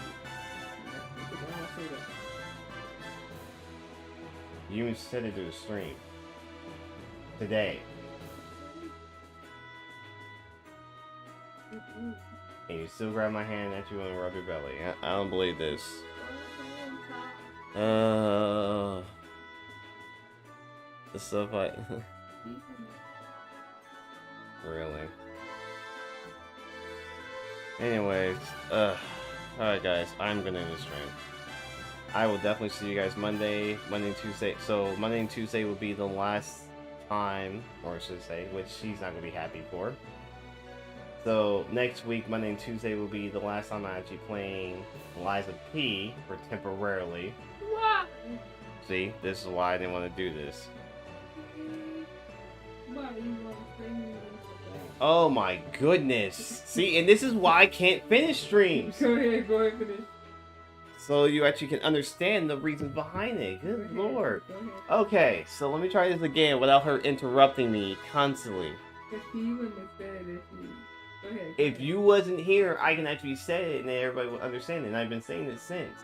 You even said it to the stream today. And you still grab my hand at you and rub your belly. I don't believe this. The stuff I... Really? Anyways, alright guys, I'm gonna end the stream. I will definitely see you guys Monday and Tuesday. So Monday and Tuesday will be the last time, or I should say, which she's not gonna be happy for. So next week, Monday and Tuesday will be the last time I'm actually playing Liza P for temporarily. What? See, this is why I didn't want to do this. Why you want to bring me? Oh my goodness! See, and this is why I can't finish streams. Go ahead, finish. So you actually can understand the reasons behind it. Good lord. Okay, so let me try this again without her interrupting me constantly. If you wasn't here, I can actually say it and everybody will understand it. And I've been saying it since.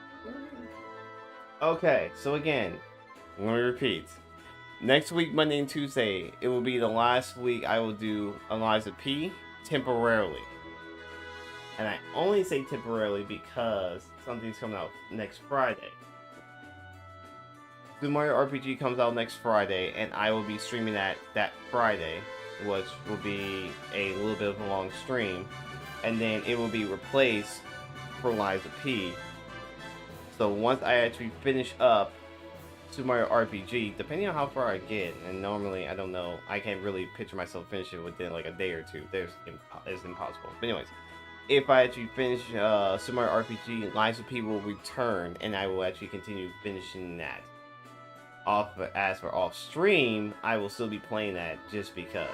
Okay, so again, let me repeat. Next week, Monday and Tuesday, it will be the last week I will do Eliza P temporarily. And I only say temporarily because something's coming out next Friday. Super Mario RPG comes out next Friday, and I will be streaming that Friday, which will be a little bit of a long stream, and then it will be replaced for Liza P. So once I actually finish up Super Mario RPG, depending on how far I get, and normally, I don't know, I can't really picture myself finishing within like a day or two. It's impossible. But anyways, if I actually finish Super Mario RPG, Liza P will return, and I will actually continue finishing that. As for off stream, I will still be playing that just because.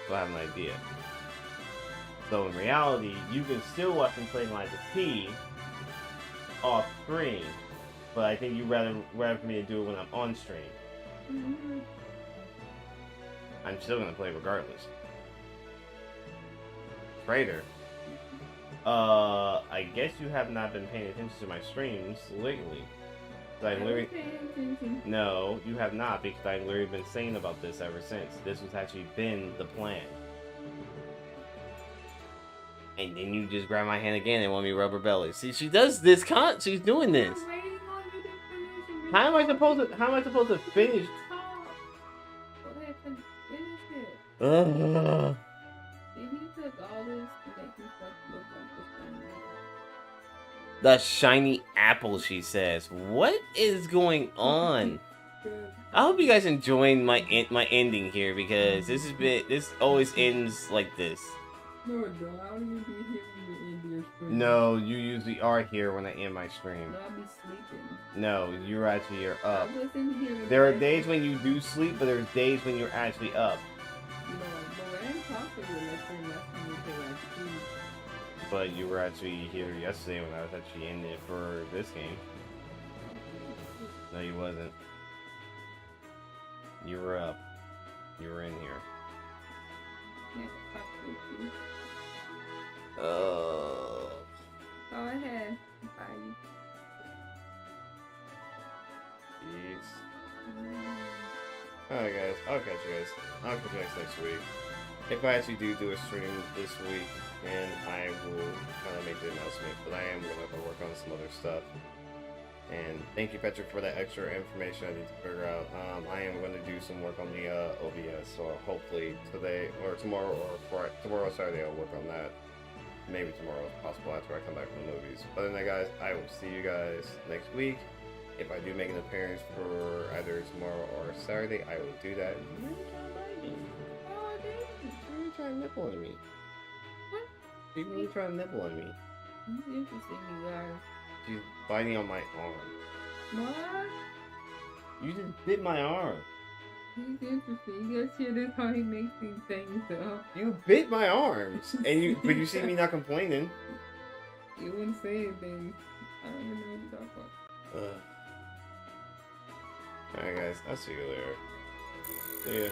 So I have an idea. So in reality, you can still watch me play Liza P off stream, but I think you'd rather for me to do it when I'm on stream. Mm-hmm. I'm still gonna play regardless. Trader. I guess you have not been paying attention to my streams lately. No, you have not, because I've literally been saying about this ever since. This has actually been the plan. And then you just grab my hand again and want me to rub her belly. See, she does this she's doing this. How am I supposed to finish? Go ahead and finish it. Ugh. He took all this to make himself look like the sun. The shiny apple, she says. What is going on? I hope you guys enjoying my ending here, because this always ends like this. No, it don't. I don't even be here when you end your stream. No, you usually are here when I end my stream. No, I'll be sleeping. No, you're up. I'm listening here. There are days when you do sleep, but there's days when you're actually up. No, but I ain't talking to you unless you're not going to pay like food. But you were actually here yesterday when I was actually in it for this game. No, you wasn't. You were up. You were in here. Yeah, talk to you. Oh. Go ahead. Bye. Jeez. Alright guys, I'll catch you guys. I'll catch you guys next week. If I actually do a stream this week, and I will kind of make the announcement, but I am going to have to work on some other stuff. And thank you, Patrick, for that extra information I need to figure out. I am going to do some work on the OBS, so hopefully today, or tomorrow, or Friday, tomorrow or Saturday, I'll work on that. Maybe tomorrow, if possible, after I come back from the movies. But then, guys, I will see you guys next week. If I do make an appearance for either tomorrow or Saturday, I will do that. You're really trying to bite me. Oh, I did. You're really trying to nipple on me. What? You're really trying to nipple on me. It's interesting, you guys. She's biting on my arm. What? You just bit my arm. He's interesting. You guys hear this? How he makes these things up. You bit my arms, and but you see me not complaining. You wouldn't say anything. I don't even know what you're talking about. Alright guys, I'll see you later. See ya.